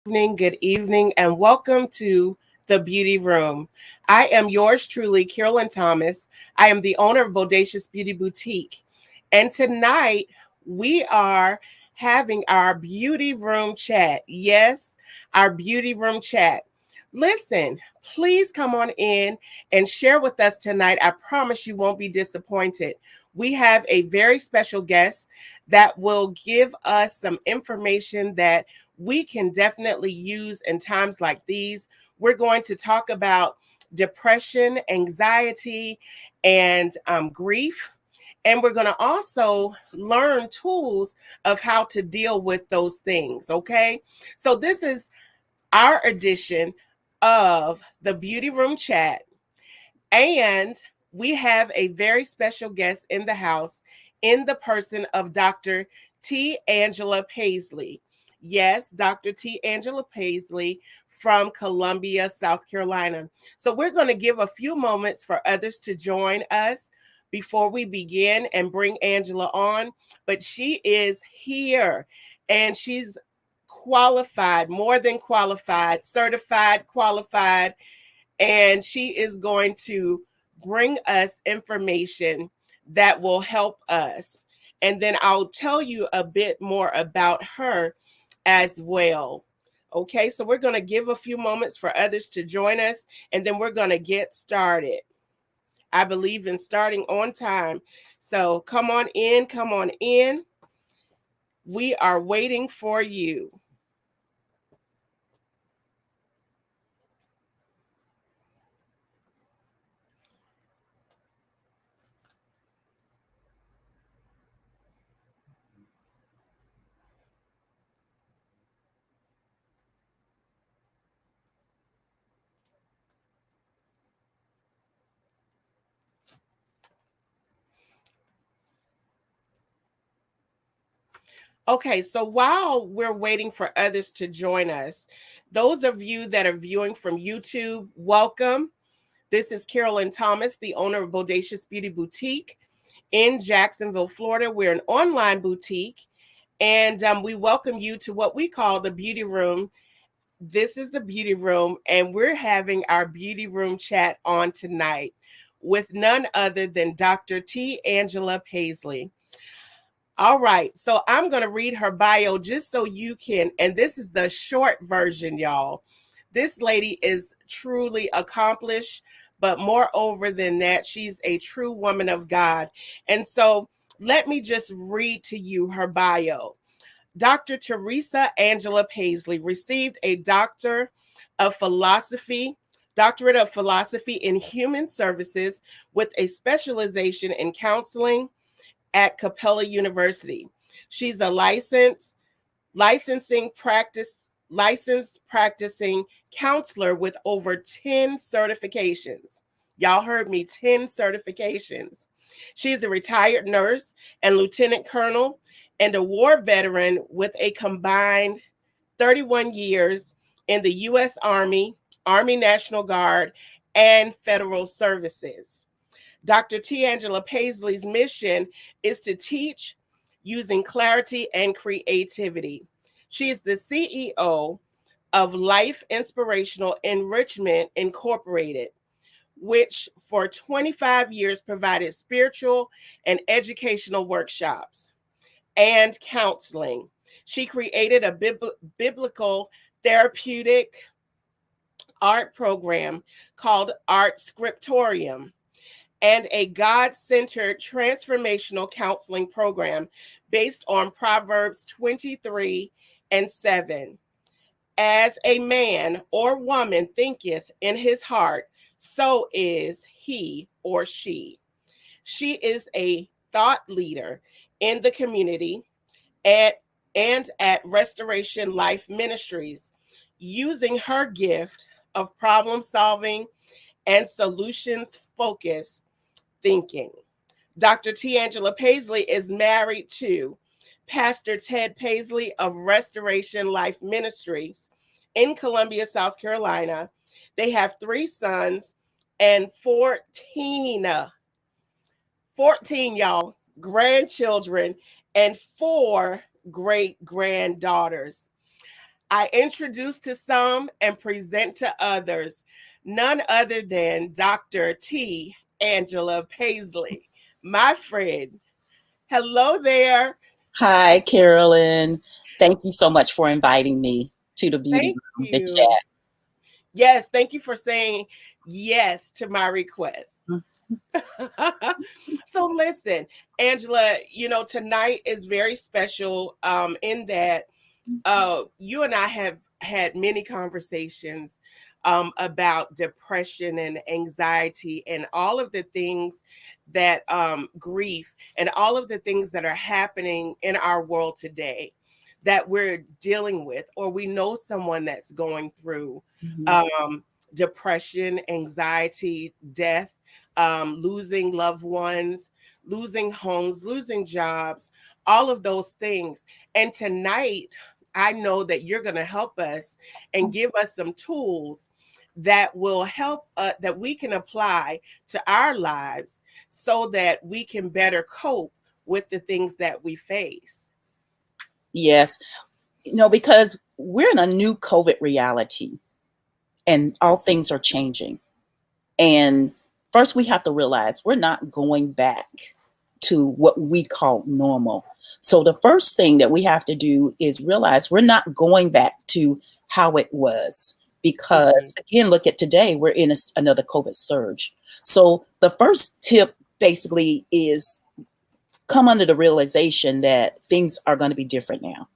Good evening, and welcome to the Beauty Room. I am yours truly, Carolyn Thomas. I am the owner of Bodacious Beauty Boutique. And tonight we are having our Beauty Room chat. Yes, our Beauty Room chat. Listen, please come on in and share with us tonight. I promise you won't be disappointed. We have a very special guest that will give us some information that we can definitely use in times like these. We're going to talk about depression, anxiety, and grief. And we're going to also learn tools of how to deal with those things. Okay. So, this is our edition of the Beauty Room Chat. And we have a very special guest in the house in the person of Dr. T. Angela Pasley. Yes, Dr. T. Angela Pasley from Columbia, South Carolina. So we're going to give a few moments for others to join us before we begin and bring Angela on. But she is here and she's qualified, more than qualified, certified, qualified, and she is going to bring us information that will help us. And then I'll tell you a bit more about her as well. Okay, so we're going to give a few moments for others to join us, and then we're going to get started. I believe in starting on time. So come on in, come on in. We are waiting for you. Okay, so while we're waiting for others to join us, those of you that are viewing from YouTube, welcome. This is Carolyn Thomas, the owner of Bodacious Beauty Boutique in Jacksonville, Florida. We're an online boutique, and we welcome you to what we call the Beauty Room. This is the Beauty Room, and we're having our Beauty Room chat on tonight with none other than Dr. T. Angela Pasley. All right, so I'm going to read her bio just so you can, and this is the short version, y'all. This lady is truly accomplished, but moreover than that, she's a true woman of God. And so let me just read to you her bio. Dr. Teresa Angela Pasley received a doctorate of philosophy in human services with a specialization in counseling at Capella University. She's a licensed practicing counselor with over 10 certifications. Y'all heard me, 10 certifications. She's a retired nurse and lieutenant colonel and a war veteran with a combined 31 years in the U.S. Army, Army National Guard, and federal services. Dr. T. Angela Pasley's mission is to teach using clarity and creativity. She is the CEO of Life Inspirational Enrichment Incorporated, which for 25 years provided spiritual and educational workshops and counseling. She created a biblical therapeutic art program called Art Scriptorium and a God centered transformational counseling program based on Proverbs 23:7. As a man or woman thinketh in his heart, so is he or she. She is a thought leader in the community at, and at Restoration Life Ministries, using her gift of problem solving and solutions focused thinking. Dr. T. Angela Pasley is married to Pastor Ted Pasley of Restoration Life Ministries in Columbia, South Carolina. They have 3 sons and 14, y'all, grandchildren and 4 great granddaughters. I introduce to some and present to others none other than Dr. T. Angela Pasley, my friend. Hello there. Hi, Carolyn. Thank you so much for inviting me to the beauty Thank room, the you. chat. Yes, thank you for saying yes to my request. So listen, Angela, tonight is very special in that you and I have had many conversations about depression and anxiety and all of the things that grief and all of the things that are happening in our world today that we're dealing with, or we know someone that's going through Mhm. um, depression, anxiety, death, losing loved ones, losing homes, losing jobs, all of those things. And tonight, I know that you're going to help us and give us some tools that will help that we can apply to our lives so that we can better cope with the things that we face. Yes, because we're in a new COVID reality and all things are changing. And first, we have to realize we're not going back to what we call normal. So, the first thing that we have to do is realize we're not going back to how it was. Mhm. Because, again, look at today, we're in another COVID surge. So, the first tip basically is come under the realization that things are going to be different now.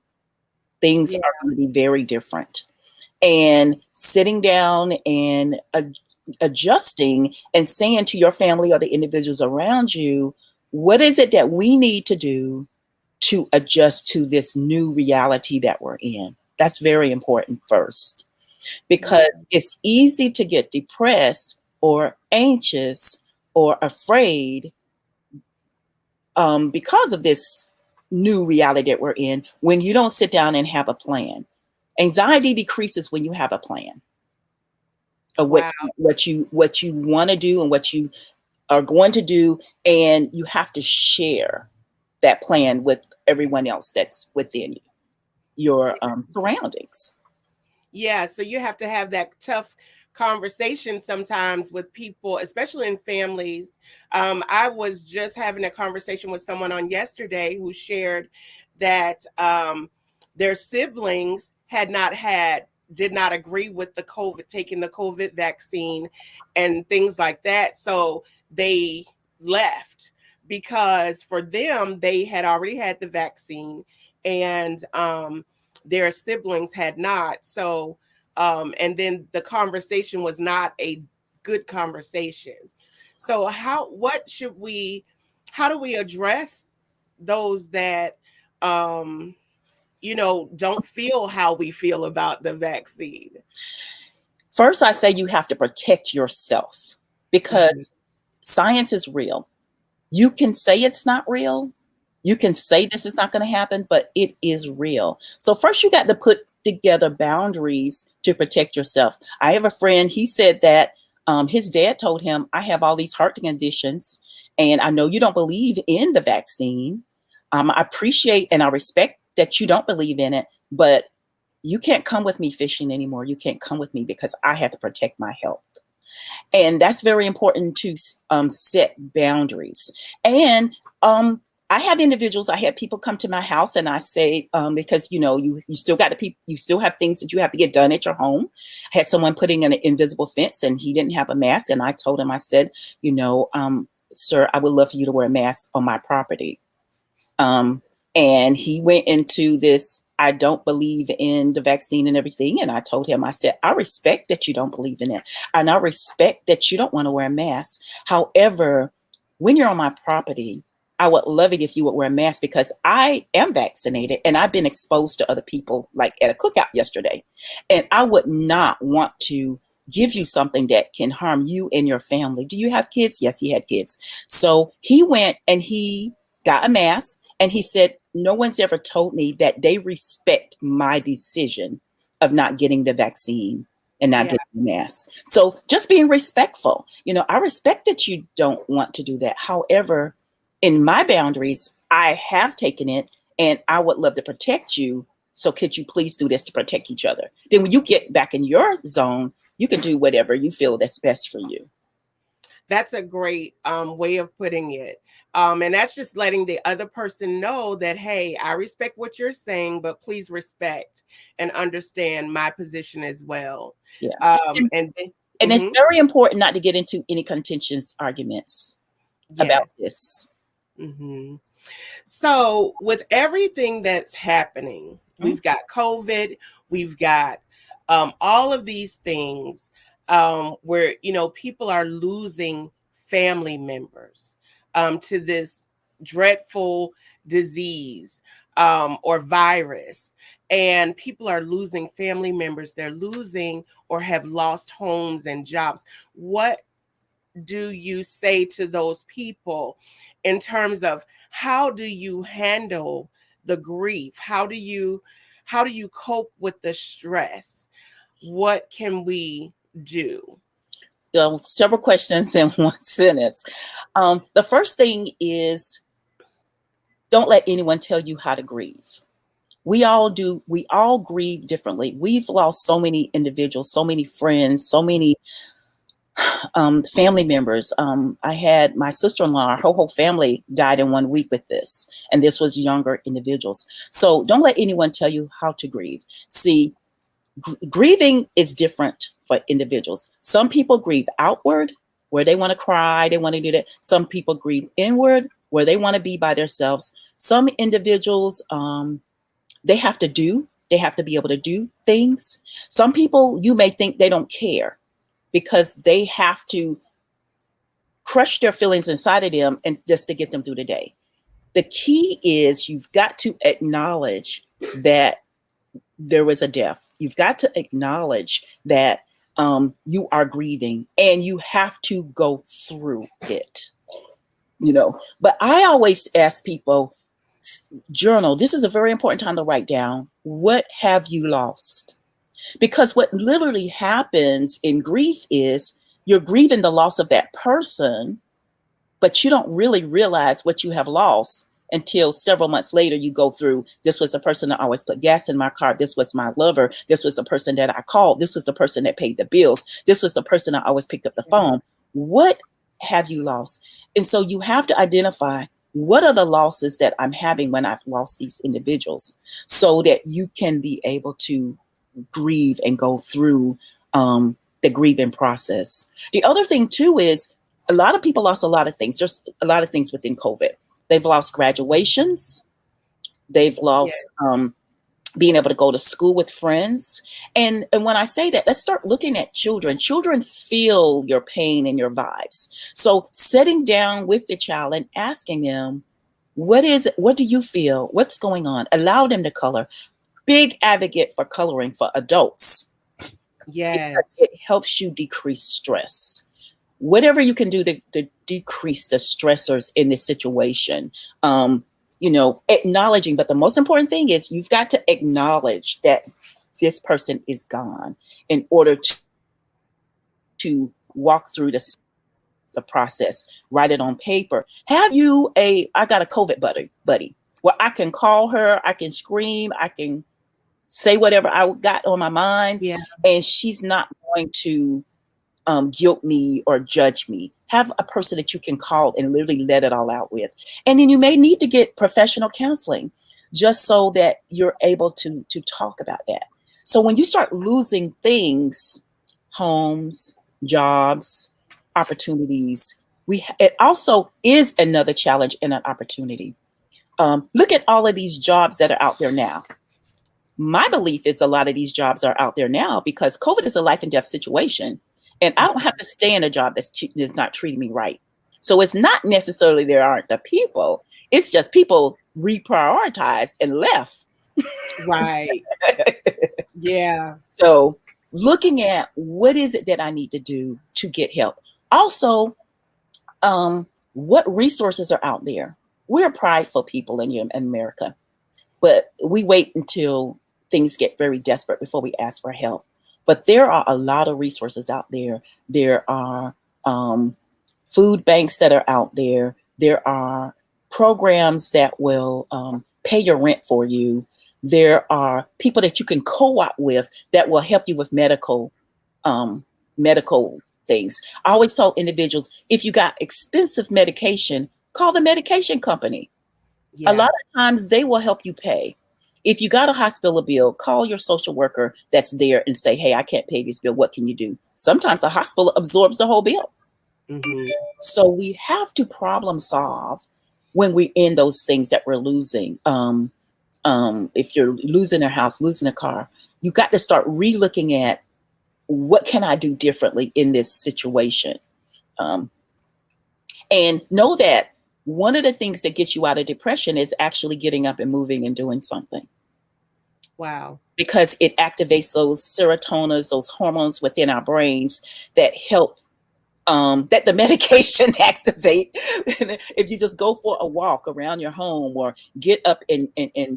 Things Yeah. are going to be very different. And sitting down and adjusting and saying to your family or the individuals around you, what is it that we need to do to adjust to this new reality that we're in? That's very important first, Yeah. because it's easy to get depressed or anxious or afraid because of this new reality that we're in when you don't sit down and have a plan. Anxiety decreases when you have a plan of Wow. what you want to do and what you are going to do, and you have to share that plan with everyone else that's within you, your surroundings. Yeah, so you have to have that tough conversation sometimes with people, especially in families. I was just having a conversation with someone on yesterday who shared that their siblings did not agree with the COVID, taking the COVID vaccine and things like that. So they left because for them, they had already had the vaccine and their siblings had not. So, and then the conversation was not a good conversation. So, how do we address those that, don't feel how we feel about the vaccine? First, I say you have to protect yourself Mhm. because science is real. You can say it's not real. You can say this is not going to happen, but it is real. So first you got to put together boundaries to protect yourself. I have a friend, he said that his dad told him, I have all these heart conditions, and I know you don't believe in the vaccine. I appreciate and I respect that you don't believe in it, but you can't come with me fishing anymore. You can't come with me because I have to protect my health. And that's very important to set boundaries. And I have individuals, I had people come to my house and I say, because you still got to you still have things that you have to get done at your home. I had someone putting in an invisible fence and he didn't have a mask, and I told him, I said, sir, I would love for you to wear a mask on my property. Um, and he went into this, I don't believe in the vaccine and everything. And I told him, I said, I respect that you don't believe in it. And I respect that you don't want to wear a mask. However, when you're on my property, I would love it if you would wear a mask, because I am vaccinated and I've been exposed to other people, like at a cookout yesterday. And I would not want to give you something that can harm you and your family. Do you have kids? Yes, he had kids. So he went and he got a mask, and he said, no one's ever told me that they respect my decision of not getting the vaccine and not Yeah. getting the mask. So just being respectful. I respect that you don't want to do that. However, in my boundaries, I have taken it and I would love to protect you. So could you please do this to protect each other? Then when you get back in your zone, you can do whatever you feel that's best for you. That's a great way of putting it. And that's just letting the other person know that, hey, I respect what you're saying, but please respect and understand my position as well. Yeah. And then, And it's mhm, very important not to get into any contentious arguments about yes. this. Hmm. So, with everything that's happening, Mhm. we've got COVID, we've got all of these things where, people are losing family members to this dreadful disease or virus. And people are losing family members. They're losing or have lost homes and jobs. What do you say to those people in terms of how do you handle the grief? How do you cope with the stress? What can we do? Several questions in one sentence. The first thing is, don't let anyone tell you how to grieve. We all do. We all grieve differently. We've lost so many individuals, so many friends, so many family members. I had my sister-in-law, her whole family died in 1 week with this, and this was younger individuals. So don't let anyone tell you how to grieve. See, grieving is different for individuals. Some people grieve outward, where they want to cry, they want to do that. Some people grieve inward, where they want to be by themselves. Some individuals, they have to be able to do things. Some people, you may think they don't care because they have to crush their feelings inside of them and just to get them through the day. The key is you've got to acknowledge that there was a death. You've got to acknowledge that you are grieving and you have to go through it. But I always ask people, journal. This is a very important time to write down, what have you lost? Because what literally happens in grief is you're grieving the loss of that person, but you don't really realize what you have lost until several months later you go through, this was the person that always put gas in my car, this was my lover, this was the person that I called, this was the person that paid the bills, this was the person that always picked up the phone. What have you lost? And so you have to identify, what are the losses that I'm having when I've lost these individuals, so that you can be able to grieve and go through the grieving process. The other thing too is, a lot of people lost a lot of things. There's a lot of things within COVID. They've lost graduations. They've Yes. lost being able to go to school with friends. And when I say that, let's start looking at children. Children feel your pain and your vibes. So sitting down with the child and asking them, what is it? What do you feel? What's going on? Allow them to color. Big advocate for coloring for adults, because Yes. it helps you decrease stress. Whatever you can do to decrease the stressors in this situation. Acknowledging, but the most important thing is you've got to acknowledge that this person is gone in order to walk through the process. Write it on paper. Have you I got a COVID buddy where I can call her, I can scream, I can say whatever I got on my mind, Yeah. and she's not going to guilt me or judge me. Have a person that you can call and literally let it all out with. And then you may need to get professional counseling just so that you're able to talk about that. So when you start losing things, homes, jobs, opportunities, it also is another challenge and an opportunity. Look at all of these jobs that are out there now. My belief is a lot of these jobs are out there now because COVID is a life and death situation. And I don't have to stay in a job that's not treating me right. So it's not necessarily there aren't the people. It's just people reprioritized and left. Right. Yeah. So looking at what is it that I need to do to get help. Also, what resources are out there? We're prideful people in America, but we wait until things get very desperate before we ask for help. But there are a lot of resources out there. There are food banks that are out there. There are programs that will pay your rent for you. There are people that you can co-op with that will help you with um, medical things. I always tell individuals, if you got expensive medication, call the medication company. A Yeah. lot of times they will help you pay. If you got a hospital bill, call your social worker that's there and say, hey, I can't pay this bill. What can you do? Sometimes the hospital absorbs the whole bill. Mm-hmm. So we have to problem solve when we're in those things that we're losing. If you're losing a house, losing a car, you got to start re-looking at what can I do differently in this situation. Um, and know that one of the things that gets you out of depression is actually getting up and moving and doing something, Wow. because it activates those serotonins, those hormones within our brains that help, that the medication activate. If you just go for a walk around your home or get up and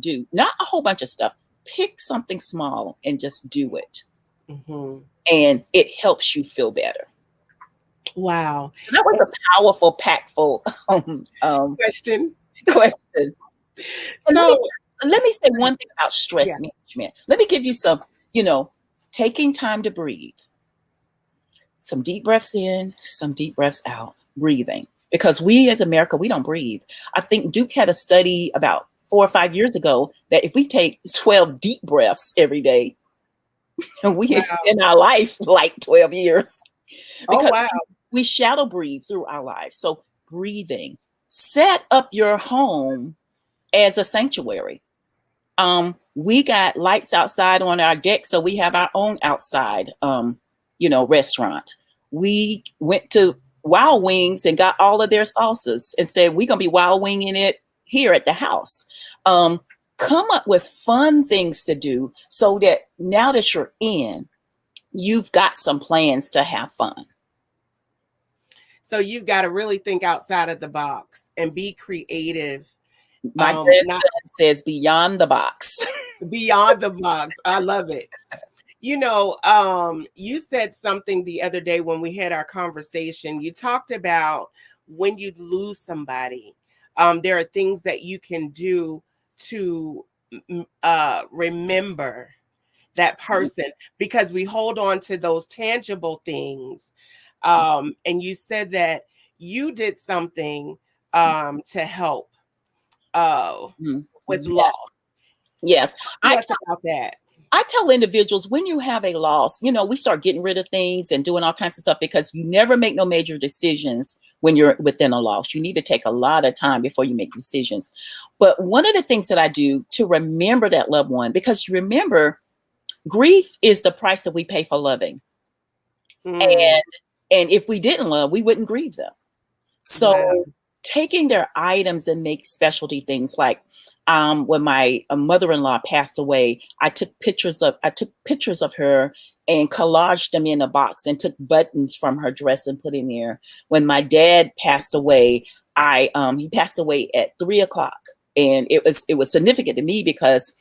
do not a whole bunch of stuff, pick something small and just do it. Mm-hmm. And it helps you feel better. Wow. So that was a powerful, impactful Question. question. And So, let me say one thing about stress yeah. management. Let me give you some, taking time to breathe. Some deep breaths in, some deep breaths out, breathing. Because we as America, we don't breathe. I think Duke had a study about 4 or 5 years ago that if we take 12 deep breaths every day, we Wow. extend our life like 12 years, Oh, because wow. we shadow breathe through our lives. So breathing, set up your home as a sanctuary. We got lights outside on our deck, so we have our own outside, restaurant. We went to Wild Wings and got all of their sauces and said we're gonna be wild winging it here at the house. Come up with fun things to do so that now that you're in, you've got some plans to have fun. So you've got to really think outside of the box and be creative. My Not grandson says beyond the box. beyond the box. I love it. You said something the other day when we had our conversation. You talked about when you lose somebody, there are things that you can do to remember that person, because we hold on to those tangible things. And you said that you did something to help Mhm. with Yeah. loss. Yes. To I us about that. I tell individuals, when you have a loss, we start getting rid of things and doing all kinds of stuff, because you never make no major decisions when you're within a loss. You need to take a lot of time before you make decisions. But one of the things that I do to remember that loved one, because you remember, grief is the price that we pay for loving. Mm, And if we didn't love, we wouldn't grieve them. wow. So taking their items and make specialty things, like when my mother-in-law passed away, I took pictures of her and collaged them in a box and took buttons from her dress and put in there. When my dad passed away, he passed away at 3 o'clock. And it was significant to me because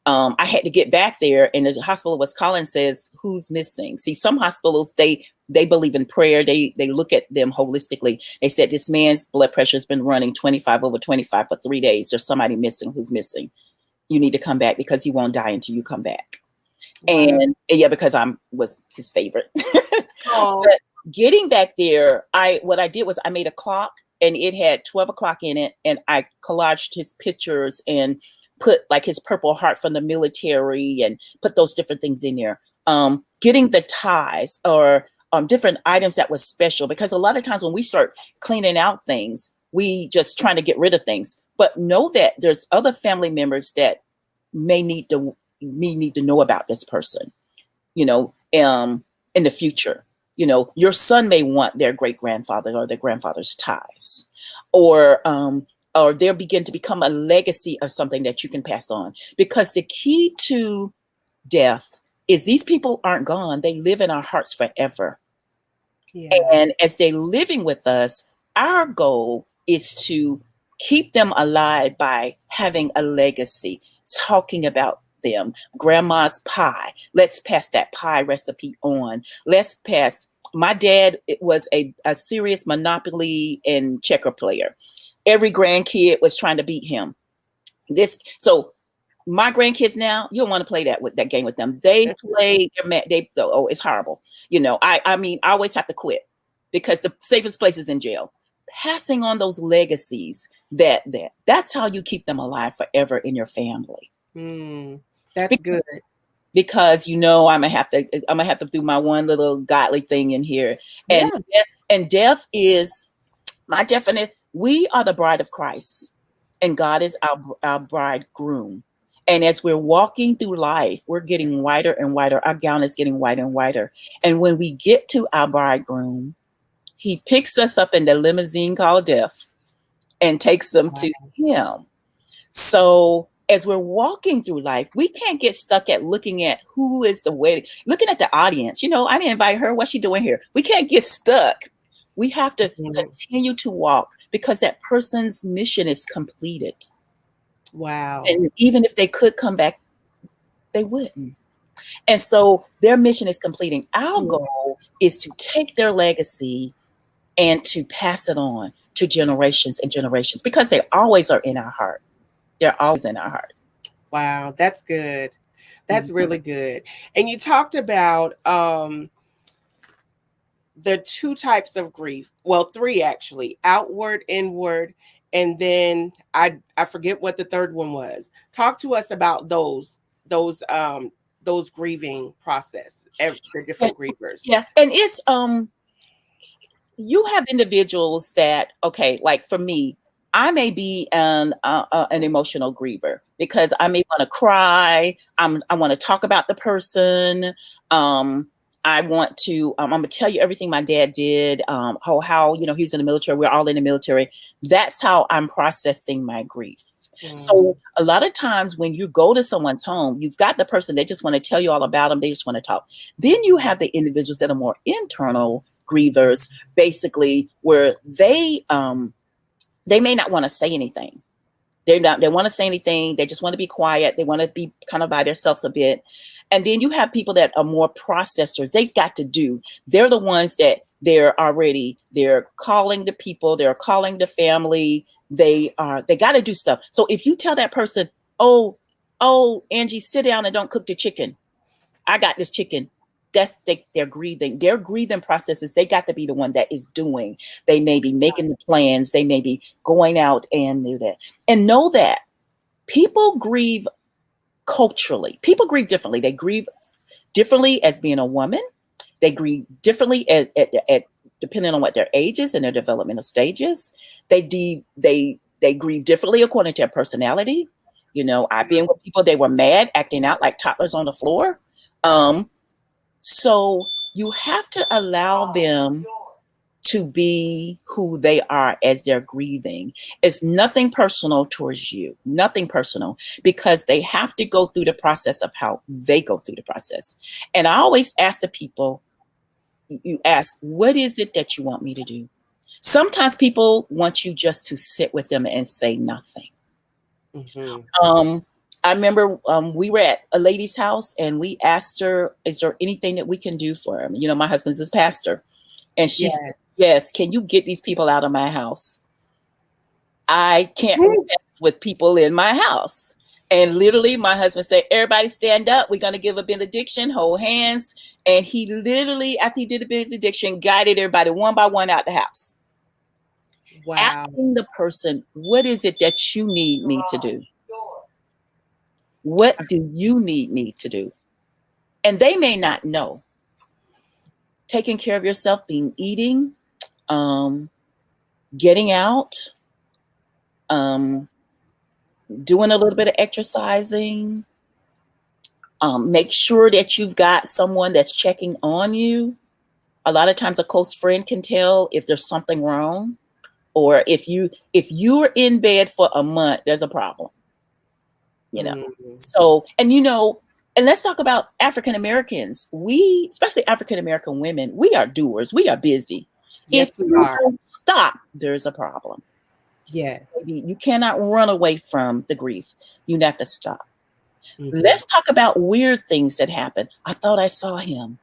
I had to get back there, and the hospital was calling, says, who's missing? See, some hospitals, they believe in prayer. They look at them holistically. They said, this man's blood pressure has been running 25 over 25 for 3 days. There's somebody missing. Who's missing? You need to come back, because he won't die until you come back. Wow. And yeah, because I was his favorite. Oh, But getting back there, what I did was I made a clock, and it had 12 o'clock in it, and I collaged his pictures and put like his purple heart from the military and put those different things in there. Getting the ties or different items that was special, because a lot of times when we start cleaning out things, we just trying to get rid of things. But know that there's other family members that may need to know about this person, in the future. Your son may want their great grandfather or their grandfather's ties, or they'll begin to become a legacy of something that you can pass on. Because the key to death is these people aren't gone; they live in our hearts forever. yeah. And as they're living with us, our goal is to keep them alive by having a legacy, talking about them. Grandma's pie. Let's pass that pie recipe on. Let's pass. My dad was a serious Monopoly and checker player. Every grandkid was trying to beat him. So My grandkids now, you don't want to play that game with them. They play, oh, it's horrible. I mean, I always have to quit because the safest place is in jail. Passing on those legacies, that's how you keep them alive forever in your family. That's good. Because I'm gonna have to do my one little godly thing in here. Yeah. And death is my definite. We are the bride of Christ, and God is our bridegroom. And as we're walking through life, we're getting whiter and whiter. Our gown is getting whiter and whiter. And when we get to our bridegroom, he picks us up in the limousine called death and takes them to him. So as we're walking through life, we can't get stuck at looking at who is the wedding, looking at the audience. I didn't invite her. What's she doing here? We can't get stuck. We have to continue to walk because that person's mission is completed. Wow. And even if they could come back, they wouldn't. And so their mission is completing. Our goal is to take their legacy and to pass it on to generations and generations because they always are in our heart. They're always in our heart. Wow, that's good. That's really good. And you talked about the two types of grief. Well, three actually: outward, inward, and then I forget what the third one was. Talk to us about those grieving process, the different grievers. Yeah, and it's you have individuals that, okay, like for me, I may be an emotional griever because I may want to cry. I want to talk about the person. I want to. I'm gonna tell you everything my dad did. How he's in the military. We're all in the military. That's how I'm processing my grief. So a lot of times when you go to someone's home, you've got the person, they just want to tell you all about them. They just want to talk. Then you have the individuals that are more internal grievers, basically, where they may not want to say anything. They want to say anything. They just want to be quiet. They want to be kind of by themselves a bit. And then you have people that are more processors. They've got to do. They're the ones that they're calling the people. They're calling the family. They got to do stuff. So if you tell that person, oh, Angie, sit down and don't cook the chicken. I got this chicken. They're grieving. Their grieving processes, they got to be the one that is doing. They may be making the plans. They may be going out and do that. And know that people grieve culturally. People grieve differently. They grieve differently as being a woman. They grieve differently at depending on what their age is and their developmental stages. They grieve differently according to their personality. I've been with people, they were mad, acting out like toddlers on the floor. So you have to allow them to be who they are as they're grieving. It's nothing personal towards you, nothing personal, because they have to go through the process of how they go through the process. And I always ask the people, you ask, what is it that you want me to do? Sometimes people want you just to sit with them and say nothing. I remember we were at a lady's house and we asked her, is there anything that we can do for him? My husband's his pastor. And she said, yes, can you get these people out of my house? I can't mess with people in my house. And literally my husband said, everybody stand up. We're going to give a benediction, hold hands. And he literally, after he did a benediction, guided everybody one by one out the house. Wow. Asking the person, what is it that you need me to do? What do you need me to do? And they may not know. Taking care of yourself, eating, getting out, doing a little bit of exercising. Make sure that you've got someone that's checking on you. A lot of times a close friend can tell if there's something wrong, or if you're in bed for a month, there's a problem. So, and let's talk about African Americans. We, especially African American women, we are doers. We are busy. Yes, if you don't stop, there's a problem. Yes. You cannot run away from the grief. You have to stop. Let's talk about weird things that happen. I thought I saw him.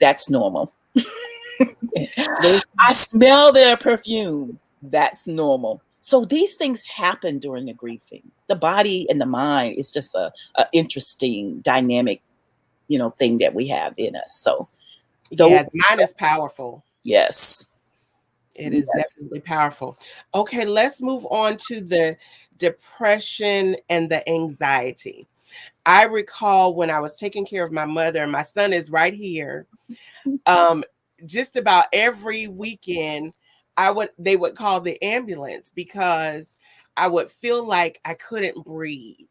That's normal. I smell their perfume. That's normal. So these things happen during the grieving. the body and the mind is just a interesting dynamic, thing that we have in us. So those, Yeah, mine is powerful. yes, It is yes. definitely powerful. Okay, let's move on to the depression and the anxiety. I recall when I was taking care of my mother, and my son is right here. Um, just about every weekend, they would call the ambulance because I would feel like I couldn't breathe.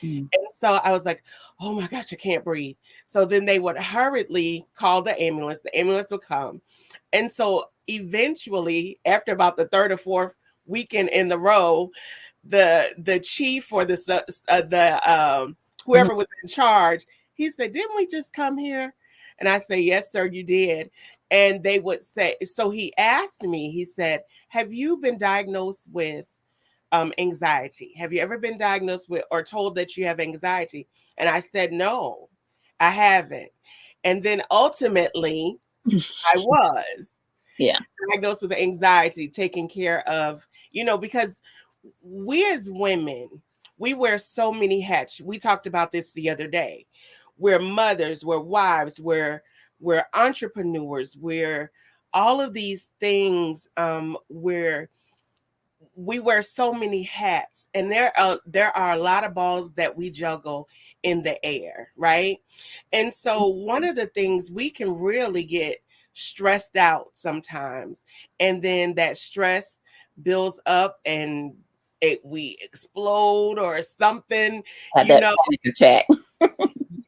Mm. And so I was like, oh my gosh, I can't breathe. So then they would hurriedly call the ambulance. The ambulance would come. And so eventually, after about the third or fourth weekend in the row, the chief or Mhm. whoever was in charge, he said, "Didn't we just come here?" And I say, "Yes, sir, you did." And they would say, so he asked me, he said, "Have you been diagnosed with anxiety? Have you ever been diagnosed with or told that you have anxiety?" And I said, "No, I haven't." And then ultimately, I was Yeah. diagnosed with anxiety, taking care of, because we as women, we wear so many hats. We talked about this the other day. We're mothers, we're wives, we're entrepreneurs, we're all of these things. We wear so many hats, and there are a lot of balls that we juggle in the air, right? And so one of the things, we can really get stressed out sometimes, and then that stress builds up, and we explode or something, Had you that know panic attack.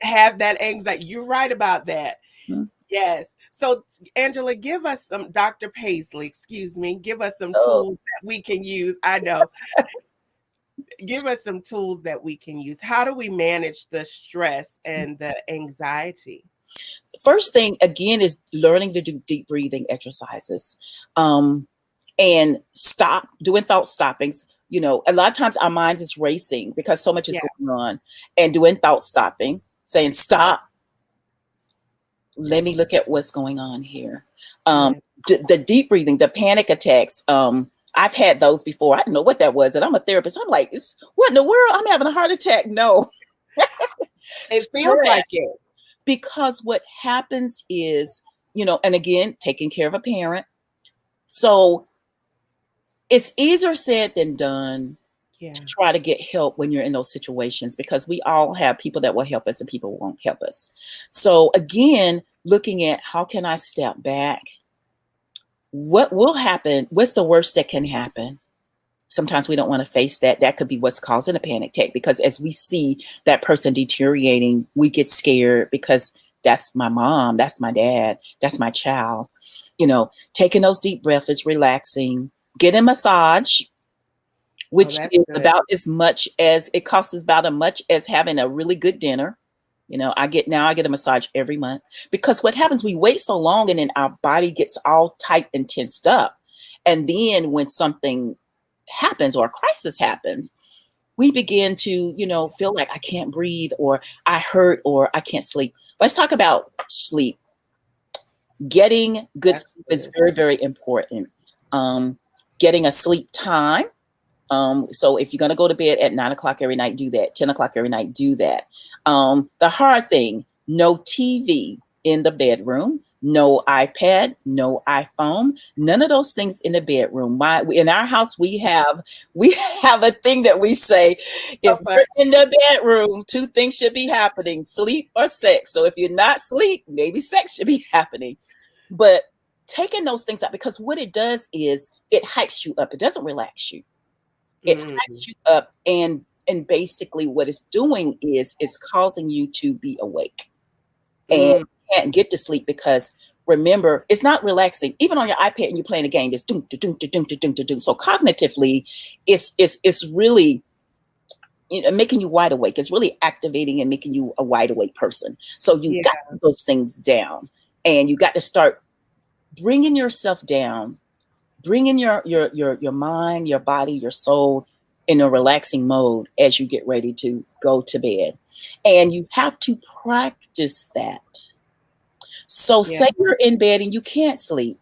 have that anxiety. You're right about that. Mhm. Yes. So, Angela, give us some, Dr. Pasley, excuse me, give us some Oh, tools that we can use. I know. Give us some tools that we can use. How do we manage the stress and the anxiety? first thing again is learning to do deep breathing exercises, um, and stop doing thought stoppings. A lot of times our mind is racing because so much is Yeah. going on, and doing thought stopping, saying stop, let me look at what's going on here. Um, Yeah. the deep breathing, the panic attacks. I've had those before. I didn't know what that was, and I'm a therapist. I'm like, what in the world? I'm having a heart attack. No, It feels stress. like it. Because what happens is, and again, taking care of a parent. So it's easier said than done to Yeah. try to get help when you're in those situations, because we all have people that will help us and people won't help us. So again, looking at how can I step back? What will happen? What's the worst that can happen? Sometimes we don't want to face that. That could be what's causing a panic attack, because as we see that person deteriorating, we get scared because that's my mom, that's my dad, that's my child. Taking those deep breaths is relaxing. Get a massage, Oh, which that's is good. about as much as it costs, as about as much as having a really good dinner. I get a massage every month, because what happens, we wait so long and then our body gets all tight and tensed up. And then when something happens or a crisis happens, we begin to, feel like I can't breathe, or I hurt, or I can't sleep. Let's talk about sleep. Getting good That's sleep is good. very, very important. Getting a sleep time. So if you're going to go to bed at 9 o'clock every night, do that. 10 o'clock every night, do that. The hard thing, no TV in the bedroom, no iPad, no iPhone, none of those things in the bedroom. In our house, we have a thing that we say, if Help you're us. in the bedroom, two things should be happening: sleep or sex. So if you're not sleep, maybe sex should be happening. But taking those things out, because what it does is it hypes you up. It doesn't relax you. It Mm. hypes you up, and basically what it's doing is it's causing you to be awake and Mm. can't get to sleep, because remember, it's not relaxing. Even on your iPad and you're playing a game, it's doom to doom to doom to doom to doom. So cognitively, it's really, making you wide awake. It's really activating and making you a wide awake person. So you Yeah. got to put those things down, and you got to start bringing yourself down, bringing your mind, your body, your soul in a relaxing mode as you get ready to go to bed. And you have to practice that. So Yeah. say you're in bed and you can't sleep.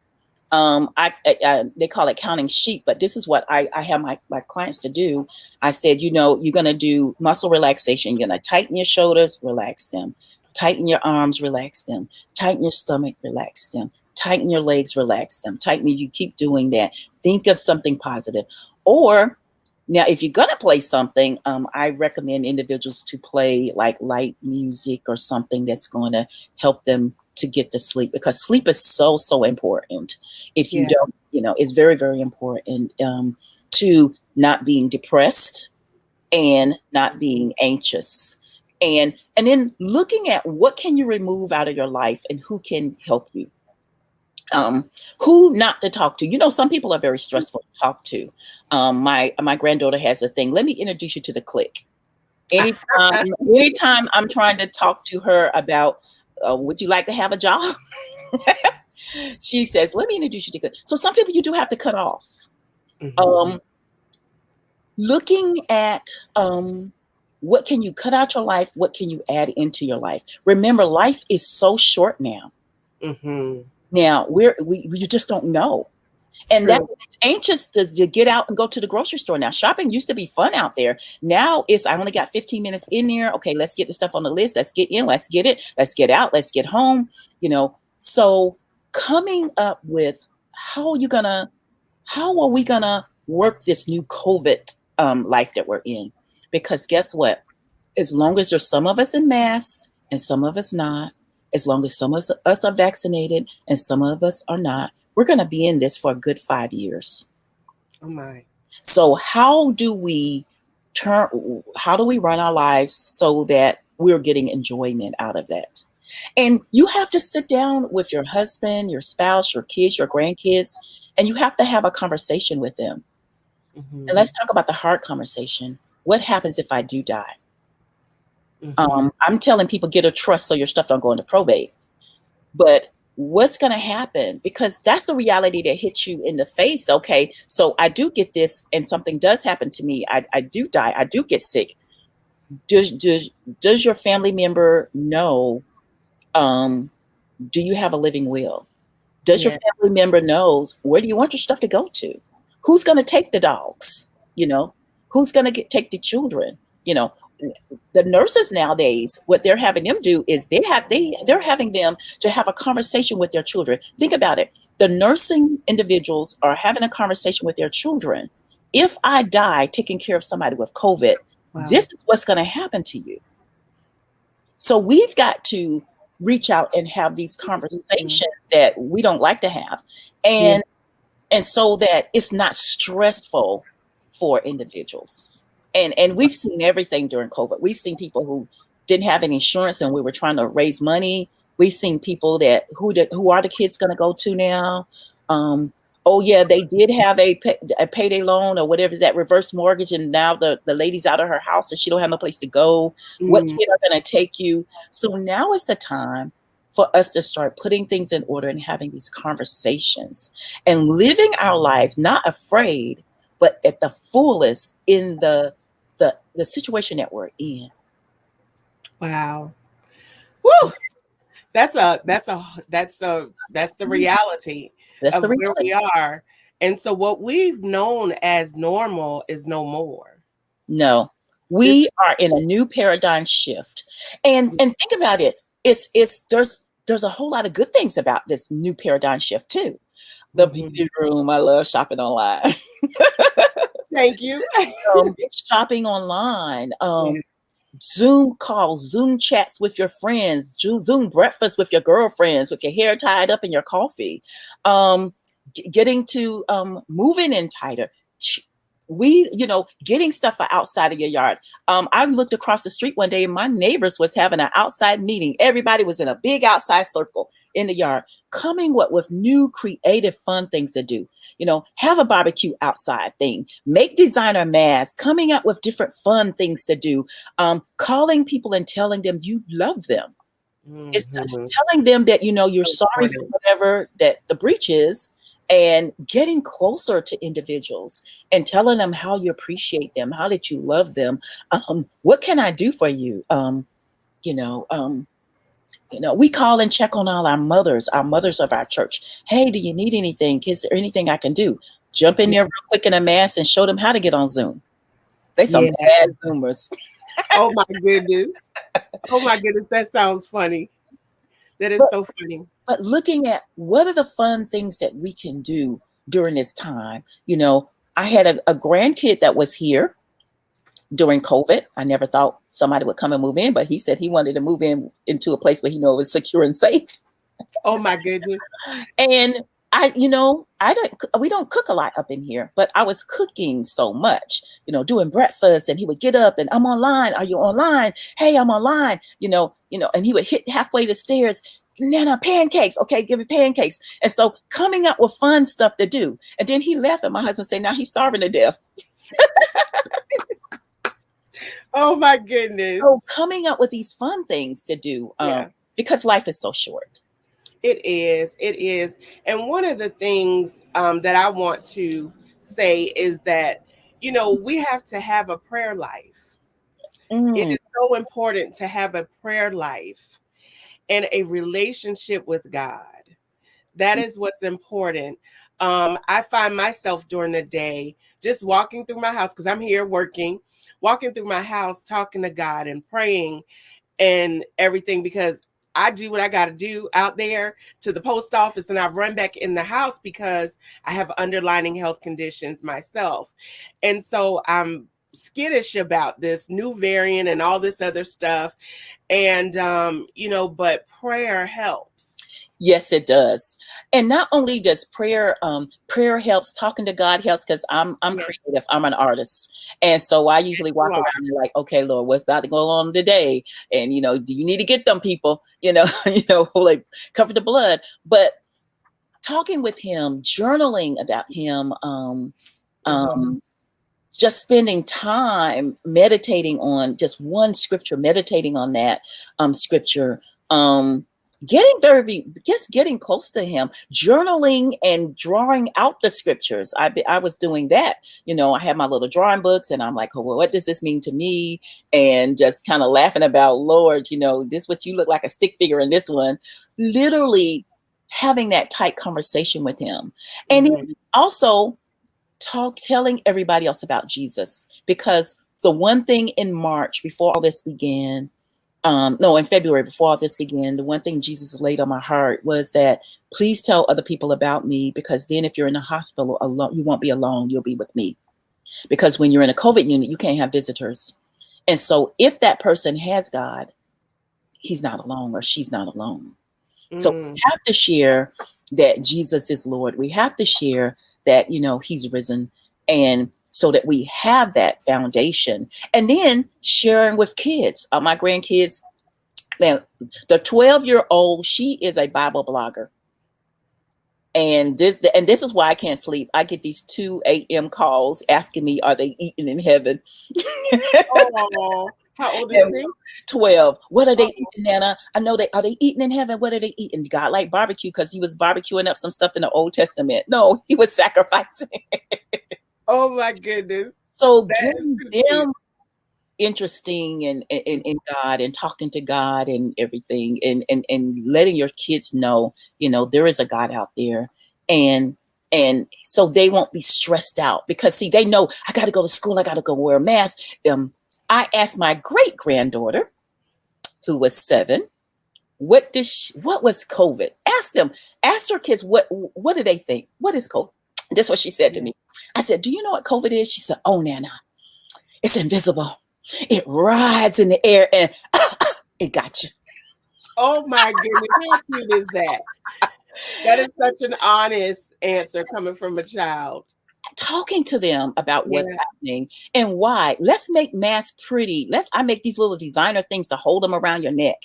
They call it counting sheep, but this is what I have my clients to do. I said, you know, you're going to do muscle relaxation. You're going to tighten your shoulders, relax them, tighten your arms, relax them, tighten your stomach, relax them, tighten your legs, relax them, tighten. You keep doing that. Think of something positive. Or now, if you're going to play something, I recommend individuals to play like light music or something that's going to help them to get to sleep, because sleep is so, so important. If you Yeah. don't, you know, it's very, very important to not being depressed and not being anxious. And then looking at what can you remove out of your life and who can help you. Who not to talk to. You know, some people are very stressful to talk to. My granddaughter has a thing. Let me introduce you to the clique. Anytime I'm trying to talk to her about, would you like to have a job? She says, let me introduce you to clique. So some people you do have to cut off. Mhm. Looking at what can you cut out your life? What can you add into your life? Remember, life is so short now. Mhm. Now we just don't know. And that True. is anxious to get out and go to the grocery store. Now, shopping used to be fun out there. Now it's, I only got 15 minutes in there. Okay, let's get the stuff on the list. Let's get in, let's get it, let's get out, let's get home. You know, so coming up with how are we gonna work this new COVID life that we're in? Because guess what? As long as there's some of us in masks and some of us not, as long as some of us are vaccinated and some of us are not, we're going to be in this for a good 5 years. Oh my. So how do we run our lives so that we're getting enjoyment out of that? And you have to sit down with your husband, your spouse, your kids, your grandkids, and you have to have a conversation with them. And Mhm. let's talk about the hard conversation. What happens if I do die? Mhm. I'm telling people, get a trust so your stuff don't go into probate. But what's going to happen? Because that's the reality that hits you in the face. Okay, so I do get this, and something does happen to me. I do die. I do get sick. Does your family member know? Um, do you have a living will? Does your Yeah. family member knows where do you want your stuff to go to? Who's going to take the dogs? You know, who's going to take the children? You know, the nurses nowadays, what they're having them do is they're having them to have a conversation with their children. Think about it. The nursing individuals are having a conversation with their children. If I die taking care of somebody with COVID, this Wow. is what's going to happen to you. So we've got to reach out and have these Mhm. conversations that we don't like to have. Yeah. And so that it's not stressful for individuals. And we've seen everything during COVID. We've seen people who didn't have any insurance and we were trying to raise money. We've seen people that who are the kids going to go to now? Um, oh yeah, they did have a payday loan or whatever, that reverse mortgage, and now the lady's out of her house and she don't have no place to go. What Mm. kid are going to take you? So now is the time for us to start putting things in order and having these conversations and living our lives not afraid, but at the fullest in the situation that we're in. Wow. Woo. That's the reality That's of the where we reality. are. And so what we've known as normal is no more. No, This we are in a new paradigm shift, and think about it. It's there's a whole lot of good things about this new paradigm shift too. The Mhm. beauty room. I love shopping online. Thank you. Shopping online. Yeah. Zoom calls, Zoom chats with your friends, Zoom breakfast with your girlfriends, with your hair tied up in your coffee, getting to moving in tighter. Getting stuff for outside of your yard. I looked across the street one day and my neighbors was having an outside meeting. Everybody was in a big outside circle in the yard, coming with new creative fun things to do. Have a barbecue outside thing, make designer masks, coming up with different fun things to do, calling people and telling them you love them. It's Mhm. telling them that, you're So sorry for important. whatever that the breach is, and getting closer to individuals and telling them how you appreciate them, how that you love them. What can I do for you? You know, um, We call and check on all our mothers of our church. Hey, do you need anything? Is there anything I can do? Jump in there real quick in a mass and show them how to get on Zoom. They some bad Zoomers. Oh my goodness. Oh my goodness. That sounds funny. That is so funny. But looking at what are the fun things that we can do during this time, I had a grandkid that was here during COVID. I never thought somebody would come and move in, but he said he wanted to move into a place where he knew it was secure and safe. Oh my goodness. And we don't cook a lot up in here, but I was cooking so much, doing breakfast, and he would get up and I'm online. Are you online? Hey, I'm online, and he would hit halfway the stairs. Nana, pancakes. Okay, give me pancakes. And so coming up with fun stuff to do. And then he left and my husband said, now he's starving to death. Oh my goodness. So coming up with these fun things to do because life is so short. It is. And one of the things that I want to say is that, we have to have a prayer life. It is so important to have a prayer life and a relationship with God. That is what's important. I find myself during the day just walking through my house because I'm here working, walking through my house, talking to God and praying and everything, because I do what I got to do out there to the post office, and I run back in the house because I have underlying health conditions myself. And so I'm skittish about this new variant and all this other stuff. And, but prayer helps. Yes, it does. And not only does prayer helps, talking to God helps, because I'm creative. I'm an artist. And so I usually walk around and like, okay, Lord, what's about to go on today? And, do you need to get them people, like cover the blood? But talking with him, journaling about him, just spending time meditating on just one scripture, meditating on that scripture, getting close to him, journaling and drawing out the scriptures. I was doing that. I had my little drawing books and I'm like, oh, well, what does this mean to me? And just kind of laughing about, Lord, this what you look like a stick figure in this one. Literally having that tight conversation with him. And then also telling everybody else about Jesus, because the one thing in March before all this began, in February before all this began, the one thing Jesus laid on my heart was that please tell other people about me, because then if you're in a hospital alone, you won't be alone, you'll be with me. Because when you're in a COVID unit, you can't have visitors. And so if that person has God, he's not alone or she's not alone. So we have to share that Jesus is Lord. We have to share that, he's risen, and so that we have that foundation. And then sharing with kids, my grandkids. Now, the 12-year-old, she is a Bible blogger. And this is why I can't sleep. I get these 2 a.m. calls asking me, are they eating in heaven? Oh, how old is he? 12. What are they eating, Nana? I know are they eating in heaven? What are they eating? God like barbecue because he was barbecuing up some stuff in the Old Testament. No, he was sacrificing. Oh my goodness. So getting them interesting and in God and talking to God and everything, and letting your kids know, there is a God out there, and so they won't be stressed out, because see, they know I got to go to school, I got to go wear a mask. I asked my great granddaughter, who was 7, what was COVID? Ask her kids what do they think? What is COVID? That's what she said to me. I said, do you know what COVID is? She said, oh, Nana, it's invisible. It rides in the air and it got you. Oh my goodness, how cute is that? That is such an honest answer coming from a child. Talking to them about what's happening and why. Let's make masks pretty. I make these little designer things to hold them around your neck.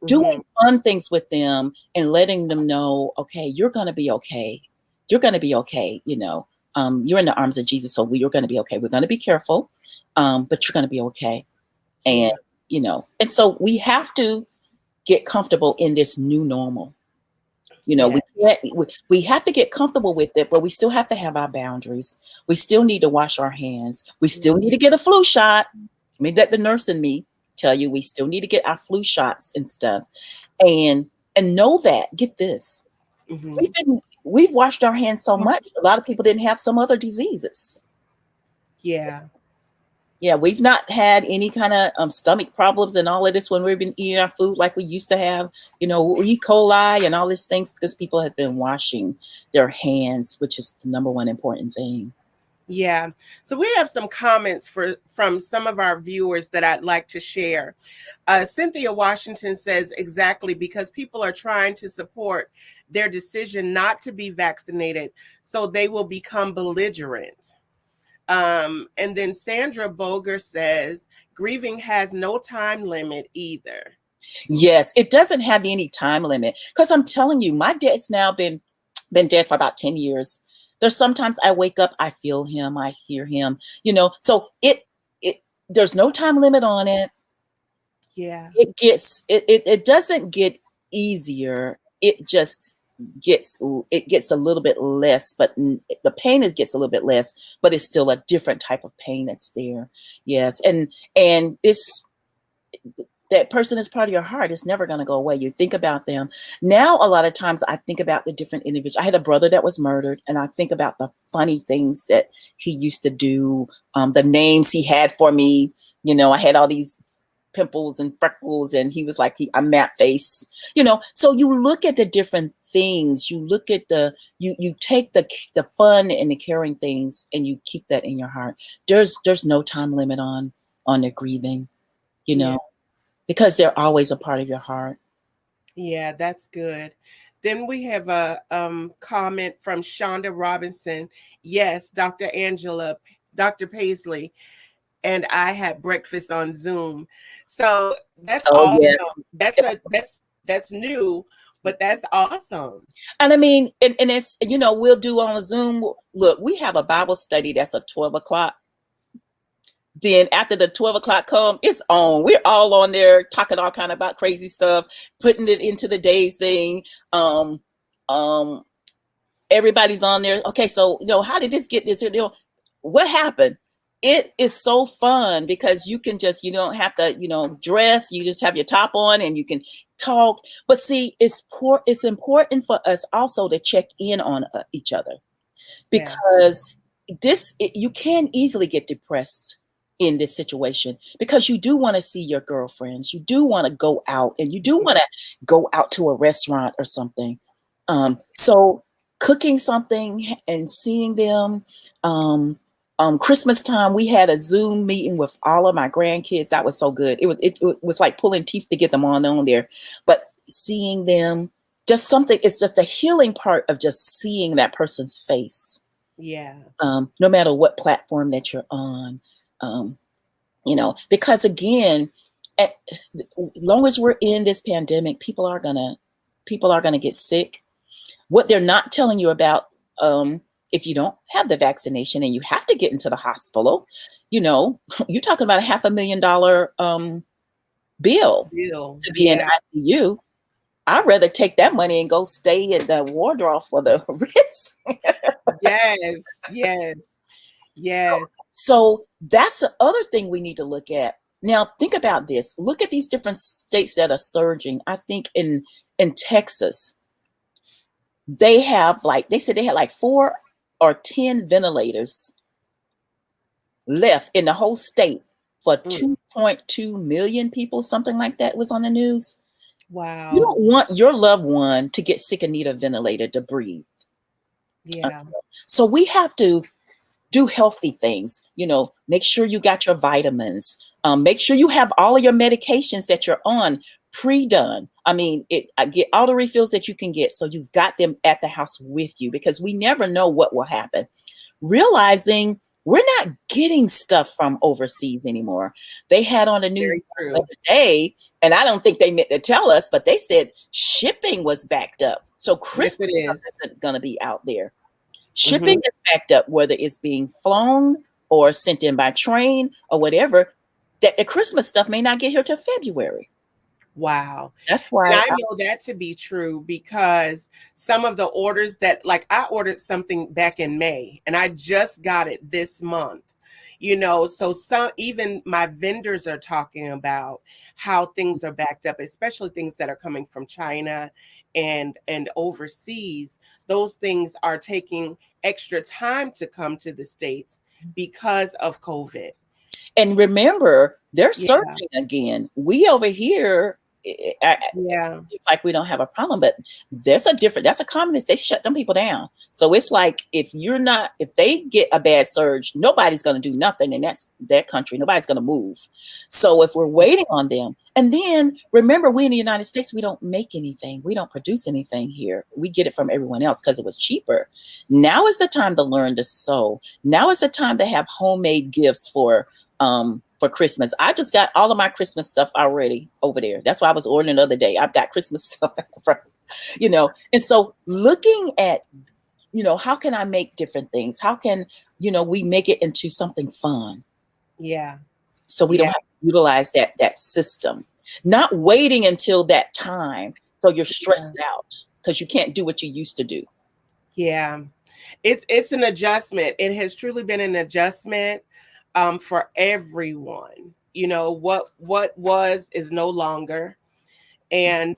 Doing fun things with them and letting them know, okay, you're going to be okay. You're going to be okay. You're in the arms of Jesus, so you're going to be okay. We're going to be careful, but you're going to be okay. And, and so we have to get comfortable in this new normal. We have to get comfortable with it, but we still have to have our boundaries. We still need to wash our hands. We still need to get a flu shot. I mean, that the nurse in me tell you we still need to get our flu shots and stuff. And know that, get this, Hmm. we've washed our hands so much. A lot of people didn't have some other diseases. Yeah. Yeah, we've not had any kind of stomach problems and all of this when we've been eating our food like we used to have, E. coli and all these things, because people have been washing their hands, which is the number one important thing. Yeah. So we have some comments from some of our viewers that I'd like to share. Cynthia Washington says, exactly, because people are trying to support their decision not to be vaccinated, so they will become belligerent. And then Sandra Boger says, grieving has no time limit either. Yes, it doesn't have any time limit, because I'm telling you, my dad's now been dead for about 10 years. There's sometimes I wake up, I feel him, I hear him, so it there's no time limit on it. Yeah. It doesn't get easier. It just gets a little bit less, but the pain gets a little bit less, but it's still a different type of pain that's there. Yes, and this that person is part of your heart. It's never going to go away. You think about them. Now, a lot of times I think about the different individuals. I had a brother that was murdered, and I think about the funny things that he used to do, the names he had for me. I had all these pimples and freckles, and he was like, I'm matte face. So you look at the different things. You look at you take the fun and the caring things, and you keep that in your heart. There's no time limit on the grieving, Yeah. because they're always a part of your heart. Yeah, that's good. Then we have a comment from Shonda Robinson. Yes, Dr. Angela, Dr. Paisley, and I had breakfast on Zoom. So that's Oh awesome. yeah. That's new, but that's awesome. And I mean, and it's, we'll do on a Zoom. Look, we have a Bible study that's at 12 o'clock. Then after the 12 o'clock come, it's on. We're all on there talking all kind of about crazy stuff, putting it into the day's thing. Um, um, Everybody's on there. Okay, so how did this get this? What happened? It is so fun because you can just, you don't have to, dress. You just have your top on and you can talk. But see, it's important for us also to check in on each other, Yeah. because you can easily get depressed in this situation, because you do want to see your girlfriends, you do want to go out, and you do want to go out to a restaurant or something. So cooking something and seeing them. Christmas time, we had a Zoom meeting with all of my grandkids. That was so good. It was like pulling teeth to get them on there, but seeing them, just something. It's just a healing part of just seeing that person's face. Yeah. No matter what platform that you're on, because again, as long as we're in this pandemic, people are gonna get sick. What they're not telling you about, if you don't have the vaccination and you have to get into the hospital, you're talking about $500,000 bill to be in Yeah. ICU. I'd rather take that money and go stay in the wardrobe for the Ritz. Yes. Yes. Yes. So that's the other thing we need to look at. Now, think about this. Look at these different states that are surging. I think in Texas, they said they had like 4 or 10 ventilators left in the whole state for 2.2 million people, something like that was on the news. Wow. You don't want your loved one to get sick and need a ventilator to breathe. Yeah. So we have to do healthy things. Make sure you got your vitamins. Make sure you have all of your medications that you're on pre-done. I mean, I get all the refills that you can get, so you've got them at the house with you, because we never know what will happen. Realizing we're not getting stuff from overseas anymore. They had on the news the other day, and I don't think they meant to tell us, but they said shipping was backed up. So Christmas isn't going to be out there. Shipping is backed up, whether it's being flown or sent in by train or whatever, that the Christmas stuff may not get here till February. Wow. That's why And I know that to be true, because some of the orders that, like, I ordered something back in May and I just got it this month, So some, even my vendors are talking about how things are backed up, especially things that are coming from China and overseas. Those things are taking extra time to come to the States because of COVID. And remember, they're Yeah. surging again. We over here, Yeah. it's like we don't have a problem, but that's a communist. They shut them people down. So it's like if they get a bad surge, nobody's going to do nothing in that country. Nobody's going to move. So if we're waiting on them, and then remember, we in the United States, we don't make anything. We don't produce anything here. We get it from everyone else because it was cheaper. Now is the time to learn to sew. Now is the time to have homemade gifts for Christmas. I just got all of my Christmas stuff already over there. That's why I was ordering the other day. I've got Christmas stuff from, and so looking at, how can I make different things? How can, we make it into something fun? Yeah. So we don't have to utilize that system, not waiting until that time. So you're stressed out because you can't do what you used to do. Yeah. It's an adjustment. It has truly been an adjustment for everyone. What was is no longer. And,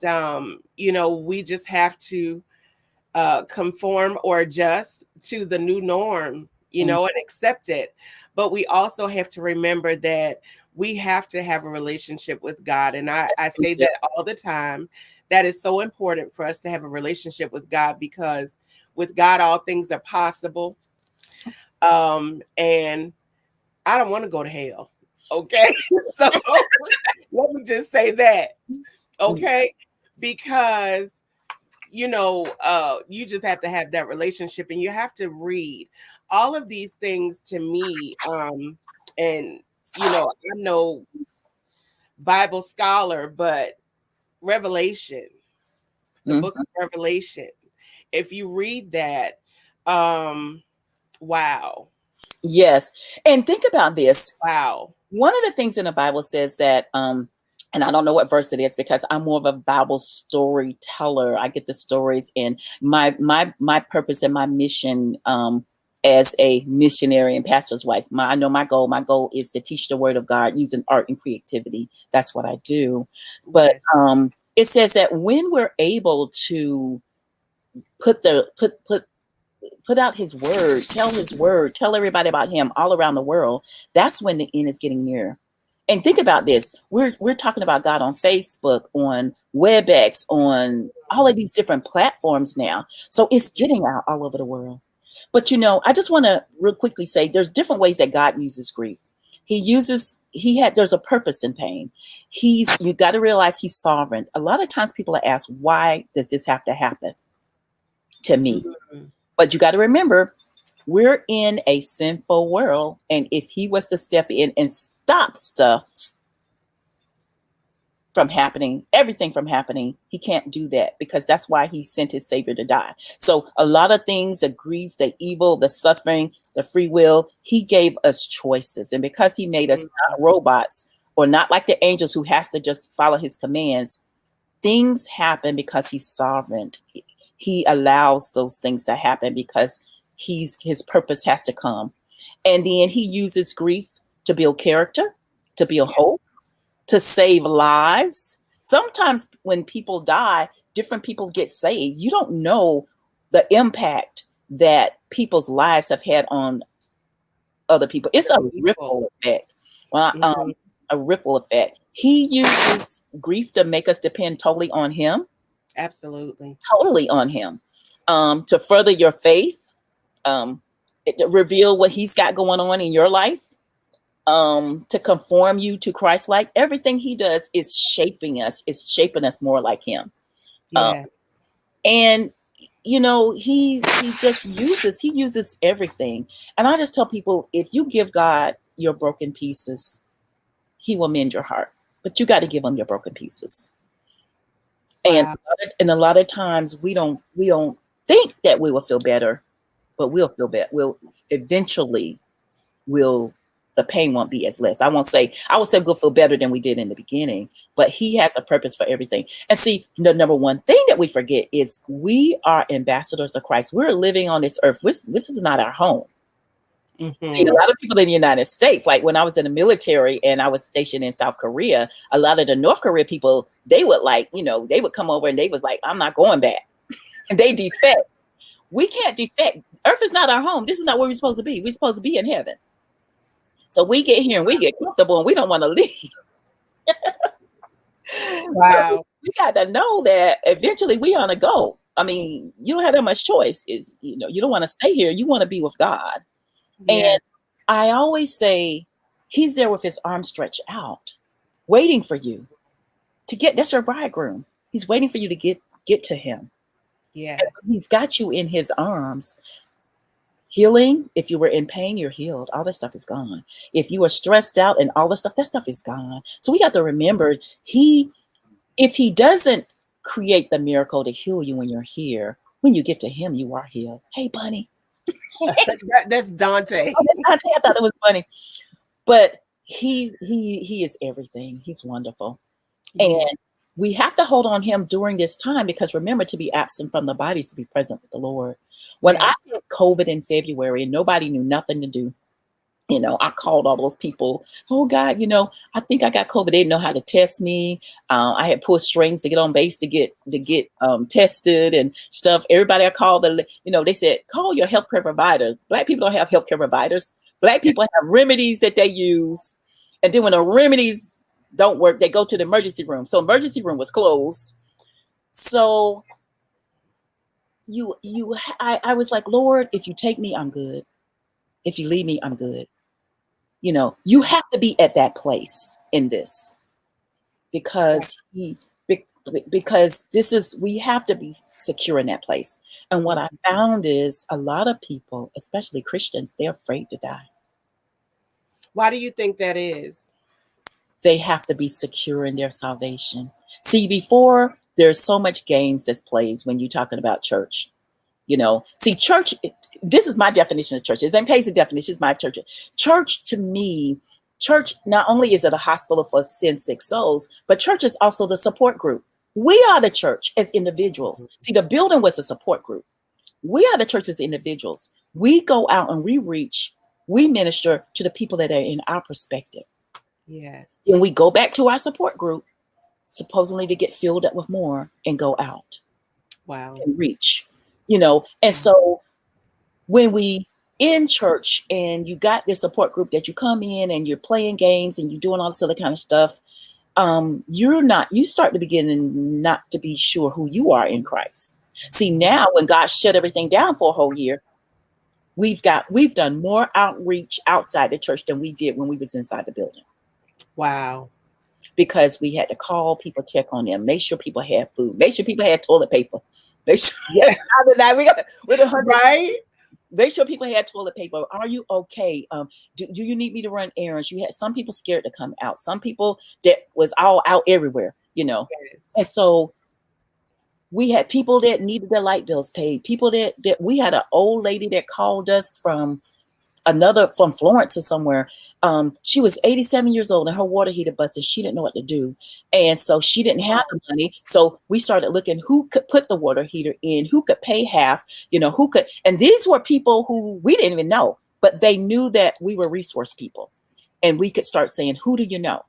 we just have to conform or adjust to the new norm, and accept it. But we also have to remember that we have to have a relationship with God. And I say that all the time. That is so important for us to have a relationship with God, because with God, all things are possible. And I don't want to go to hell. Okay. So let me just say that. Okay. Because, you just have to have that relationship, and you have to read all of these things to me. And, I'm no Bible scholar, but Revelation, the book of Revelation, if you read that, wow. Yes. And think about this. Wow. One of the things in the Bible says that, and I don't know what verse it is because I'm more of a Bible storyteller. I get the stories, and my purpose and my mission as a missionary and pastor's wife. I know my goal. My goal is to teach the Word of God using art and creativity. That's what I do. But Yes. it says that when we're able to put out His word, tell everybody about Him all around the world, that's when the end is getting near. And think about this. We're talking about God on Facebook, on WebEx, on all of these different platforms now. So it's getting out all over the world. But I just want to real quickly say there's different ways that God uses grief. There's a purpose in pain. You got to realize He's sovereign. A lot of times people are asked, why does this have to happen to me? Mm-hmm. But you got to remember, we're in a sinful world. And if He was to step in and stop stuff from happening, everything from happening, He can't do that, because that's why He sent His Savior to die. So a lot of things, the grief, the evil, the suffering, the free will, He gave us choices. And because He made us not robots, or not like the angels who has to just follow His commands, things happen because He's sovereign. He allows those things to happen because His purpose has to come. And then He uses grief to build character, to build hope, to save lives. Sometimes when people die, different people get saved. You don't know the impact that people's lives have had on other people. It's a ripple effect. A ripple effect. He uses grief to make us depend totally on Him. Absolutely. Totally on Him. To further your faith, to reveal what He's got going on in your life, to conform you to Christ. Like everything He does is shaping us. It's shaping us more like Him. Yes. And He just uses everything. And I just tell people, if you give God your broken pieces, He will mend your heart. But you got to give Him your broken pieces. Wow. And a lot of times we don't think that we will feel better, but we'll feel better. The pain won't be as less. I would say we'll feel better than we did in the beginning, but He has a purpose for everything. And see, the number one thing that we forget is we are ambassadors of Christ. We're living on this earth. This is not our home. See, a Mm-hmm. lot of people in the United States, like when I was in the military and I was stationed in South Korea, a lot of the North Korea people, they would like, they would come over and they was like, I'm not going back. And they defect. We can't defect. Earth is not our home. This is not where we're supposed to be. We're supposed to be in heaven. So we get here and we get comfortable and we don't want to leave. So Wow. we got to know that eventually we on to go. I mean, you don't have that much choice. You don't want to stay here. You want to be with God. And Yes. I always say he's there with his arms stretched out, waiting for you to get. That's your bridegroom. He's waiting for you to get to him. And Yes. he's got you in his arms. Healing, if you were in pain, you're healed. All that stuff is gone. If you are stressed out and all the stuff, that stuff is gone. So we have to remember if he doesn't create the miracle to heal you when you're here, when you get to him, you are healed. Hey, Bunny. That's Dante. I thought it was funny. But he is everything. He's wonderful. Yeah. And we have to hold on him during this time because remember, to be absent from the body is to be present with the Lord. When I had COVID in February and nobody knew nothing to do, I called all those people. Oh God, I think I got COVID. They didn't know how to test me. I had pulled strings to get on base to get tested and stuff. Everybody I called, they said, call your healthcare provider. Black people don't have healthcare providers. Black people have remedies that they use. And then when the remedies don't work, they go to the emergency room. So emergency room was closed. So I was like, Lord, if you take me, I'm good. If you leave me, I'm good. You have to be at that place in this because we have to be secure in that place. And what I found is a lot of people, especially Christians, they're afraid to die. Why do you think that is? They have to be secure in their salvation. See, before there's so much games that's plays when you're talking about church. See, church, this is my definition of church. It ain't Paisley's definition, it's my church. Church to me, church, not only is it a hospital for sin-sick souls, but church is also the support group. We are the church as individuals. See, the building was a support group. We are the church as individuals. We go out and we reach, we minister to the people that are in our perspective. Yes. And we go back to our support group, supposedly to get filled up with more and go out. Wow. And reach. And so when we in church and you got this support group that you come in and you're playing games and you're doing all this other kind of stuff, you start to begin not to be sure who you are in Christ. See, now when God shut everything down for a whole year, we've done more outreach outside the church than we did when we was inside the building. Wow. Because we had to call people, check on them, make sure people had food, make sure people had toilet paper. Make sure, Right? Make sure people had toilet paper. Are you okay? Do you need me to run errands? You had some people scared to come out. Some people that was all out everywhere, Yes. And so we had people that needed their light bills paid. People that we had an old lady that called us from Florence or somewhere. She was 87 years old and her water heater busted. She didn't know what to do. And so she didn't have the money. So we started looking who could put the water heater in, who could pay half, who could. And these were people who we didn't even know, but they knew that we were resource people. And we could start saying, who do you know?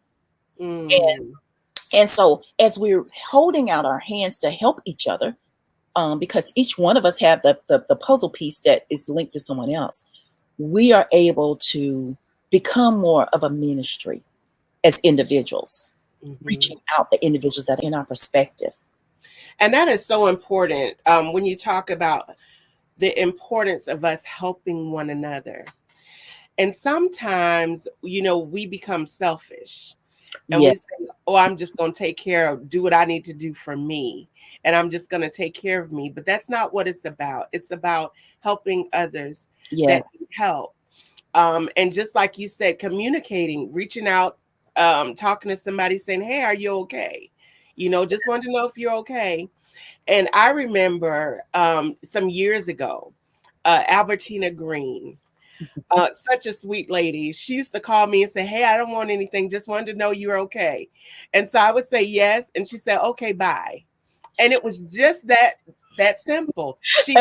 And so as we're holding out our hands to help each other, because each one of us have the puzzle piece that is linked to someone else, we are able to become more of a ministry as individuals, reaching out the individuals that are in our perspective. And that is so important when you talk about the importance of us helping one another. And sometimes, we become selfish. And we say, oh, I'm just going to do what I need to do for me. And I'm just going to take care of me. But that's not what it's about. It's about helping others that need help. And just like you said, communicating, reaching out, talking to somebody saying, hey, are you okay? Just wanted to know if you're okay. And I remember some years ago, Albertina Green, such a sweet lady. She used to call me and say, hey, I don't want anything. Just wanted to know you're okay. And so I would say yes. And she said, okay, bye. And it was just that simple. She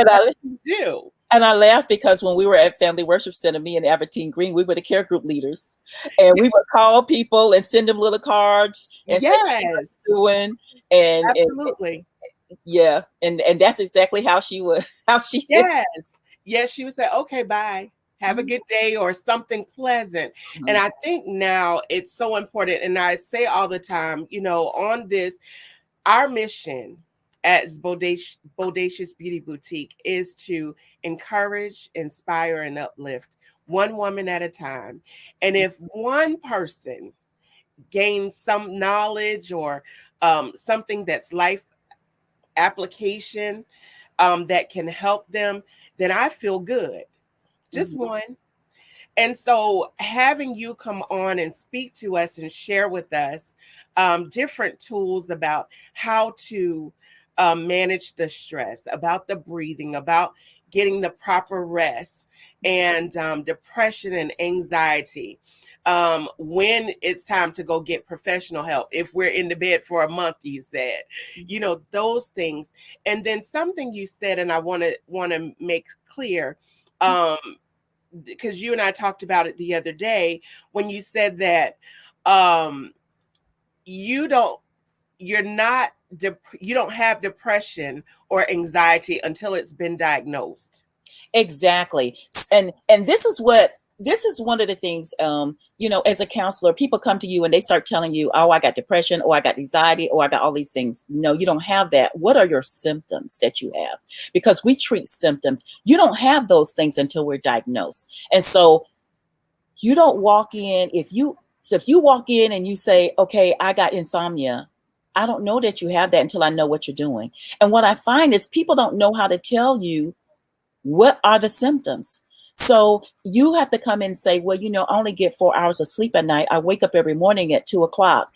do. And I laugh because when we were at Family Worship Center, me and Abertine Green, we were the care group leaders. And we would call people and send them little cards and say, "How you Yes, doing?" And absolutely. yeah, and that's exactly how she was, how she is. Yes. Yes, she would say, okay, bye. Have a Mhm, good day or something pleasant. And mhm, I think now it's so important. And I say all the time, on this, our mission as Bodacious Beauty Boutique is to encourage, inspire, and uplift one woman at a time. And if one person gains some knowledge or something that's life application that can help them, then I feel good. Just mhm. one. And so, having you come on and speak to us and share with us different tools about how to manage the stress, about the breathing, about getting the proper rest, and depression and anxiety. When it's time to go get professional help, if we're in the bed for a month, you said, those things. And then something you said, and I want to make clear. Um, because you and I talked about it the other day when you said that um you don't you're not you don't have depression or anxiety until it's been diagnosed. Exactly. And this is one of the things, as a counselor, people come to you and they start telling you, "Oh, I got depression, or I got anxiety, or I got all these things." No, you don't have that. What are your symptoms that you have? Because we treat symptoms. You don't have those things until we're diagnosed. And so you don't walk in if you walk in and you say, "Okay, I got insomnia." I don't know that you have that until I know what you're doing. And what I find is people don't know how to tell you what are the symptoms. So you have to come in and say, "Well, I only get 4 hours of sleep at night. I wake up every morning at 2 o'clock."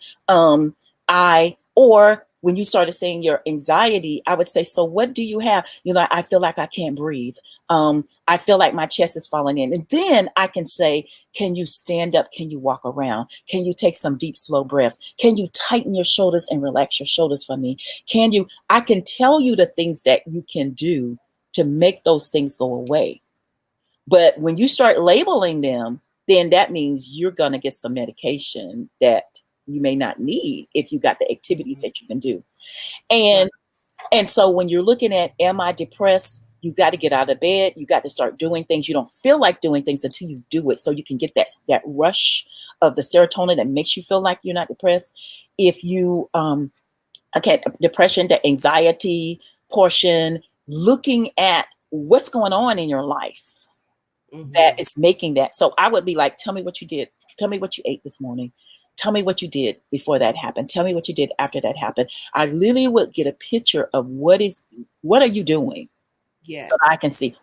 Or when you started saying your anxiety, I would say, "So what do you have?" "I feel like I can't breathe. I feel like my chest is falling in." And then I can say, "Can you stand up? Can you walk around? Can you take some deep, slow breaths? Can you tighten your shoulders and relax your shoulders for me? I can tell you the things that you can do to make those things go away." But when you start labeling them, then that means you're going to get some medication that you may not need if you got the activities that you can do. Right. And and so when you're looking at, am I depressed? You got to get out of bed. You got to start doing things. You don't feel like doing things until you do it, so you can get that rush of the serotonin that makes you feel like you're not depressed. If you okay, depression, the anxiety portion, looking at what's going on in your life that Mm-hmm. is making that. So I would be like, "Tell me what you did. Tell me what you ate this morning. Tell me what you did before that happened. Tell me what you did after that happened." I literally would get a picture of what are you doing, so Yes. that I can see.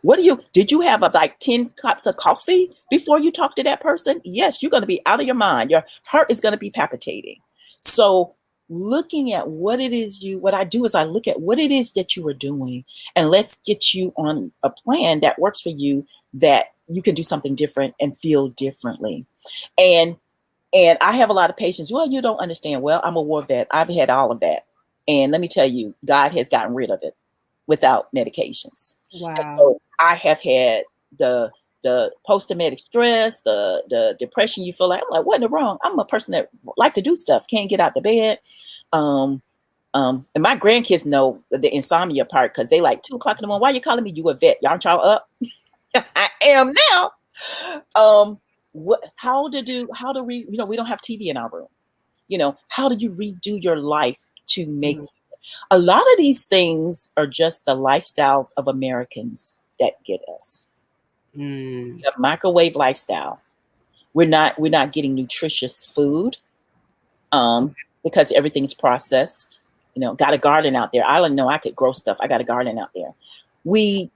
Did you have like 10 cups of coffee before you talk to that person? Yes, you're going to be out of your mind. Your heart is going to be palpitating. So looking at what I do is I look at what it is that you are doing, and let's get you on a plan that works for you, that you can do something different and feel differently. And I have a lot of patients. "Well, you don't understand." Well, I'm a war vet. I've had all of that. And let me tell you, God has gotten rid of it without medications. And Wow. so I have had the post-traumatic stress, the depression. You feel like, I'm like, what in the wrong? I'm a person that like to do stuff, can't get out the bed. Um, and my grandkids know the insomnia part because they like 2 o'clock in the morning. "Why you calling me? You a vet? Y'all up?" I am now. Um, how do we, we don't have TV in our room. How do you redo your life to make Mm-hmm. a lot of these things are just the lifestyles of Americans that get us. Mm. We have microwave lifestyle. We're not getting nutritious food, because everything's processed. Got a garden out there. I don't know I could grow stuff. I got a garden out there. We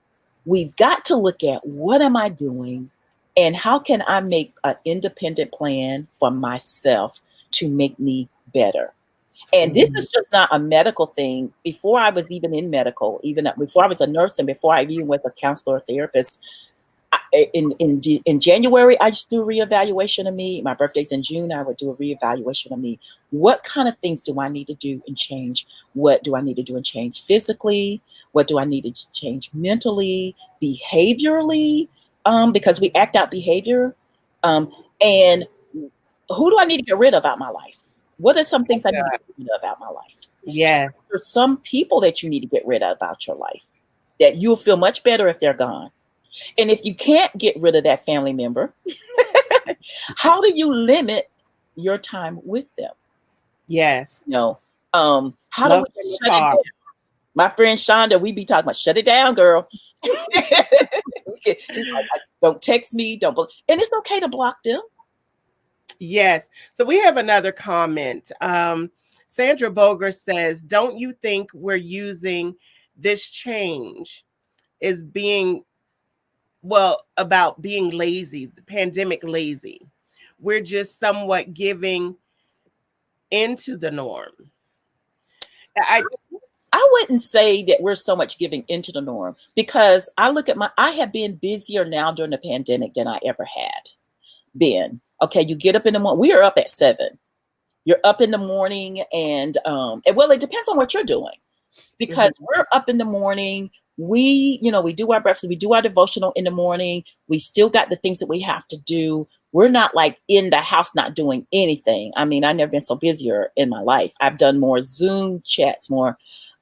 we've got to look at, what am I doing, and how can I make an independent plan for myself to make me better. And this Mm-hmm. is just not a medical thing. Before I was even in medical, even before I was a nurse, and before I even was a counselor or therapist, In January, I just do a reevaluation of me. My birthday's in June. I would do a reevaluation of me. What kind of things do I need to do and change? What do I need to do and change physically? What do I need to change mentally, behaviorally? Because we act out behavior. And who do I need to get rid of out my life? What are some things I need to get rid of out my life? Yes. There's some people that you need to get rid of out your life that you'll feel much better if they're gone. And if you can't get rid of that family member, how do you limit your time with them? Yes. How Love do we in the shut it car. down? My friend Shonda, we be talking about shut it down, girl. She's like, don't text me, and it's okay to block them. Yes. So we have another comment. Sandra Boger says, don't you think we're using this change is being, well, about being lazy, the pandemic lazy? We're just somewhat giving into the norm. I wouldn't say that we're so much giving into the norm, because I have been busier now during the pandemic than I ever had been. Okay, you get up in the morning. We are up at 7. You're up in the morning, and well, it depends on what you're doing, because we're up in the morning. We do our breakfast, we do our devotional in the morning. We still got the things that we have to do. We're not like in the house not doing anything. I mean, I've never been so busier in my life. I've done more Zoom chats, more,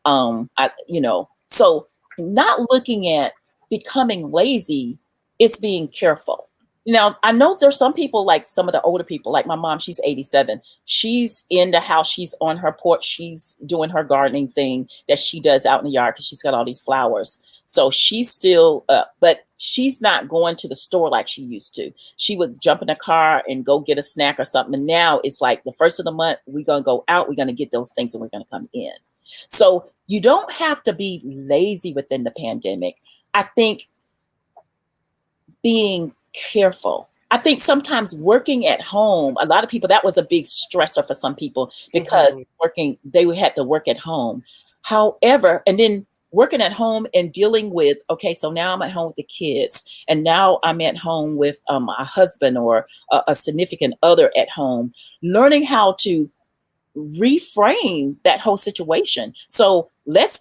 so not looking at becoming lazy, it's being careful. Now, I know there's some people, like some of the older people, like my mom, she's 87. She's in the house. She's on her porch. She's doing her gardening thing that she does out in the yard because she's got all these flowers. So she's still up, but she's not going to the store like she used to. She would jump in a car and go get a snack or something. And now it's like the first of the month, we're going to go out, we're going to get those things, and we're going to come in. So you don't have to be lazy within the pandemic. I think being careful. I think sometimes working at home, a lot of people, that was a big stressor for some people, because they had to work at home. However, and then working at home and dealing with, okay, so now I'm at home with the kids, and now I'm at home with a husband or a significant other at home, learning how to reframe that whole situation. So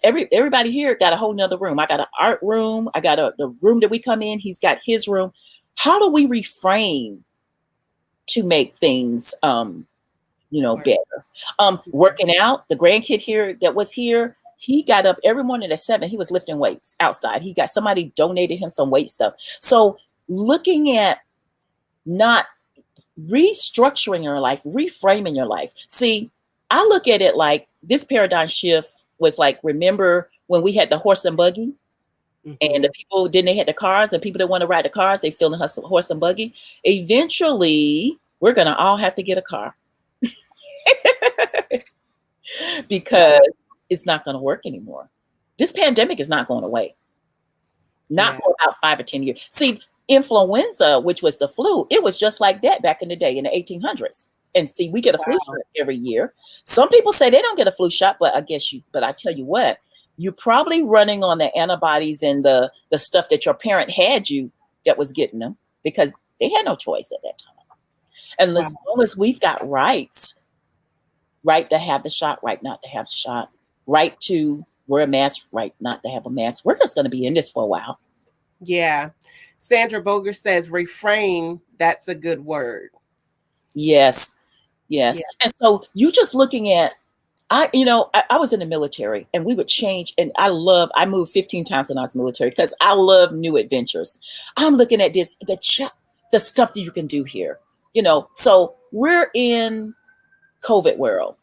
everybody here got a whole nother room. I got an art room. I got the room that we come in. He's got his room. How do we reframe to make things, better? Working out, the grandkid here that was here, he got up every morning at 7. He was lifting weights outside. He got, somebody donated him some weight stuff. So looking at not restructuring your life, reframing your life. See, I look at it like this paradigm shift was like, remember when we had the horse and buggy, and the people, then they had the cars, and people that want to ride the cars, they still in horse and buggy. Eventually, we're going to all have to get a car because it's not going to work anymore. This pandemic is not going away. Not for about 5 or 10 years. See, influenza, which was the flu, it was just like that back in the day in the 1800s. And see, we get a flu shot every year. Some people say they don't get a flu shot, but I tell you what, you're probably running on the antibodies and the stuff that your parent had you that was getting them, because they had no choice at that time. And as long as we've got rights, right to have the shot, right not to have the shot, right to wear a mask, right not to have a mask, we're just going to be in this for a while. Yeah. Sandra Boger says refrain, that's a good word. Yes. And so you just looking at, I was in the military, and we would change, and I moved 15 times when I was military because I love new adventures. I'm looking at this, the stuff that you can do here, so we're in COVID world.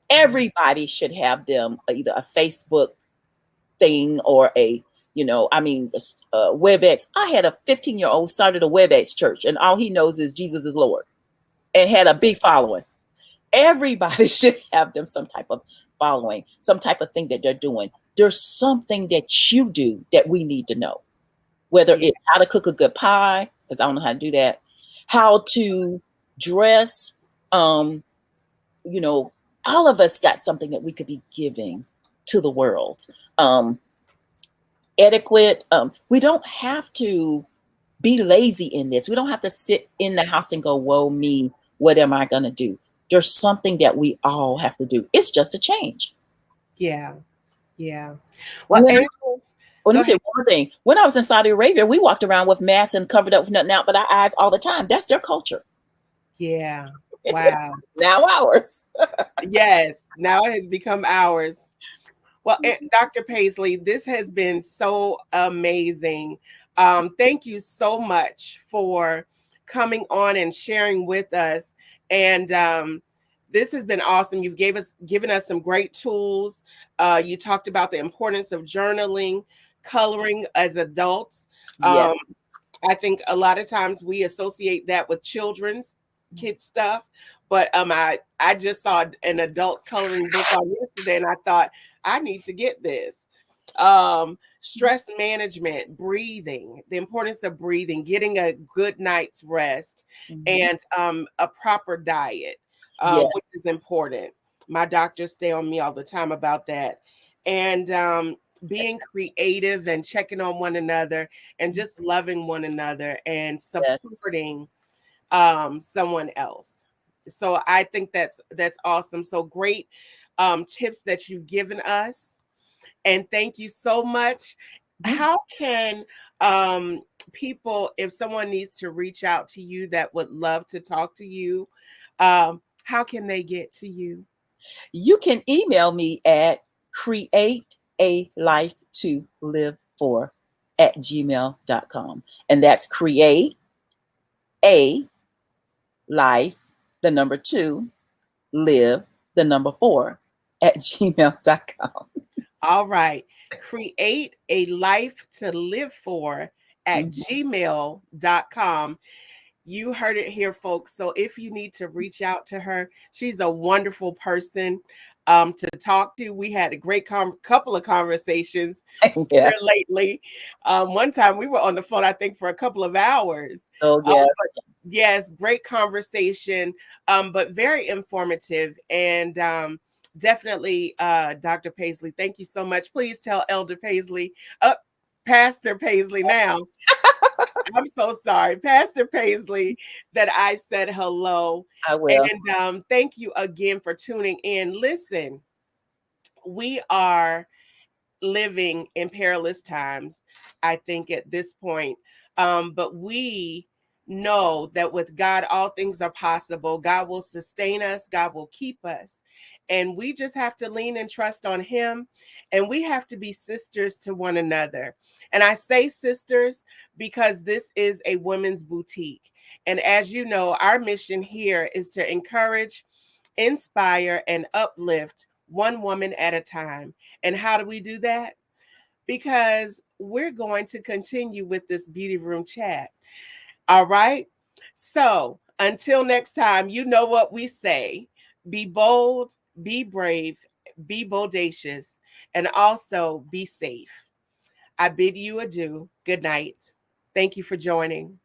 Everybody should have them either a Facebook thing or WebEx. I had a 15-year-old started a WebEx church, and all he knows is Jesus is Lord, and had a big following. Everybody should have them some type of following, some type of thing that they're doing. There's something that you do that we need to know, whether it's how to cook a good pie, because I don't know how to do that, how to dress. All of us got something that we could be giving to the world. Etiquette. We don't have to Be lazy in this. We don't have to sit in the house and go, woe me, what am I going to do? There's something that we all have to do. It's just a change. Yeah. Yeah. Well, When, Angel, let go me say ahead. one more thing. When I was in Saudi Arabia, we walked around with masks and covered up with nothing out but our eyes all the time. That's their culture. Yeah. Wow. Now ours. Yes. Now it has become ours. Well, Dr. Pasley, this has been so amazing. Thank you so much for coming on and sharing with us. And this has been awesome. You've given us some great tools. You talked about the importance of journaling, coloring as adults. Yes. Um, I think a lot of times we associate that with children's kid stuff, but I just saw an adult coloring book on yesterday, and I thought I need to get this. Stress management, breathing, the importance of breathing, getting a good night's rest, Mm-hmm. and a proper diet, which is Yes. important. My doctors stay on me all the time about that, and being creative and checking on one another and just loving one another and Yes. supporting someone else. So I think that's awesome. So great tips that you've given us, and thank you so much. Mhm. How can um, people, if someone needs to reach out to you that would love to talk to you, how can they get to you? You can email me at createalifetoLiveFor@gmail.com. And that's create a life, the number two, live, the number four, at gmail.com. All right. Create a life to live for at Mhm. gmail.com. You heard it here, folks. So if you need to reach out to her, she's a wonderful person to talk to. We had a great couple of conversations here Yes. lately. One time we were on the phone, I think, for a couple of hours. So, yes. But yes, great conversation, but very informative. And definitely, Dr. Pasley, thank you so much. Please tell Elder Pasley, Pastor Pasley now. I'm so sorry, Pastor Pasley, that I said hello. I will. And thank you again for tuning in. Listen, we are living in perilous times, I think, at this point. But we know that with God, all things are possible. God will sustain us, God will keep us. And we just have to lean and trust on Him. And we have to be sisters to one another. And I say sisters because this is a women's boutique. And as you know, our mission here is to encourage, inspire, and uplift one woman at a time. And how do we do that? Because we're going to continue with this beauty room chat. All right. So until next time, you know what we say: be bold, be brave, be bodacious, and also be safe. I bid you adieu. Good night. Thank you for joining.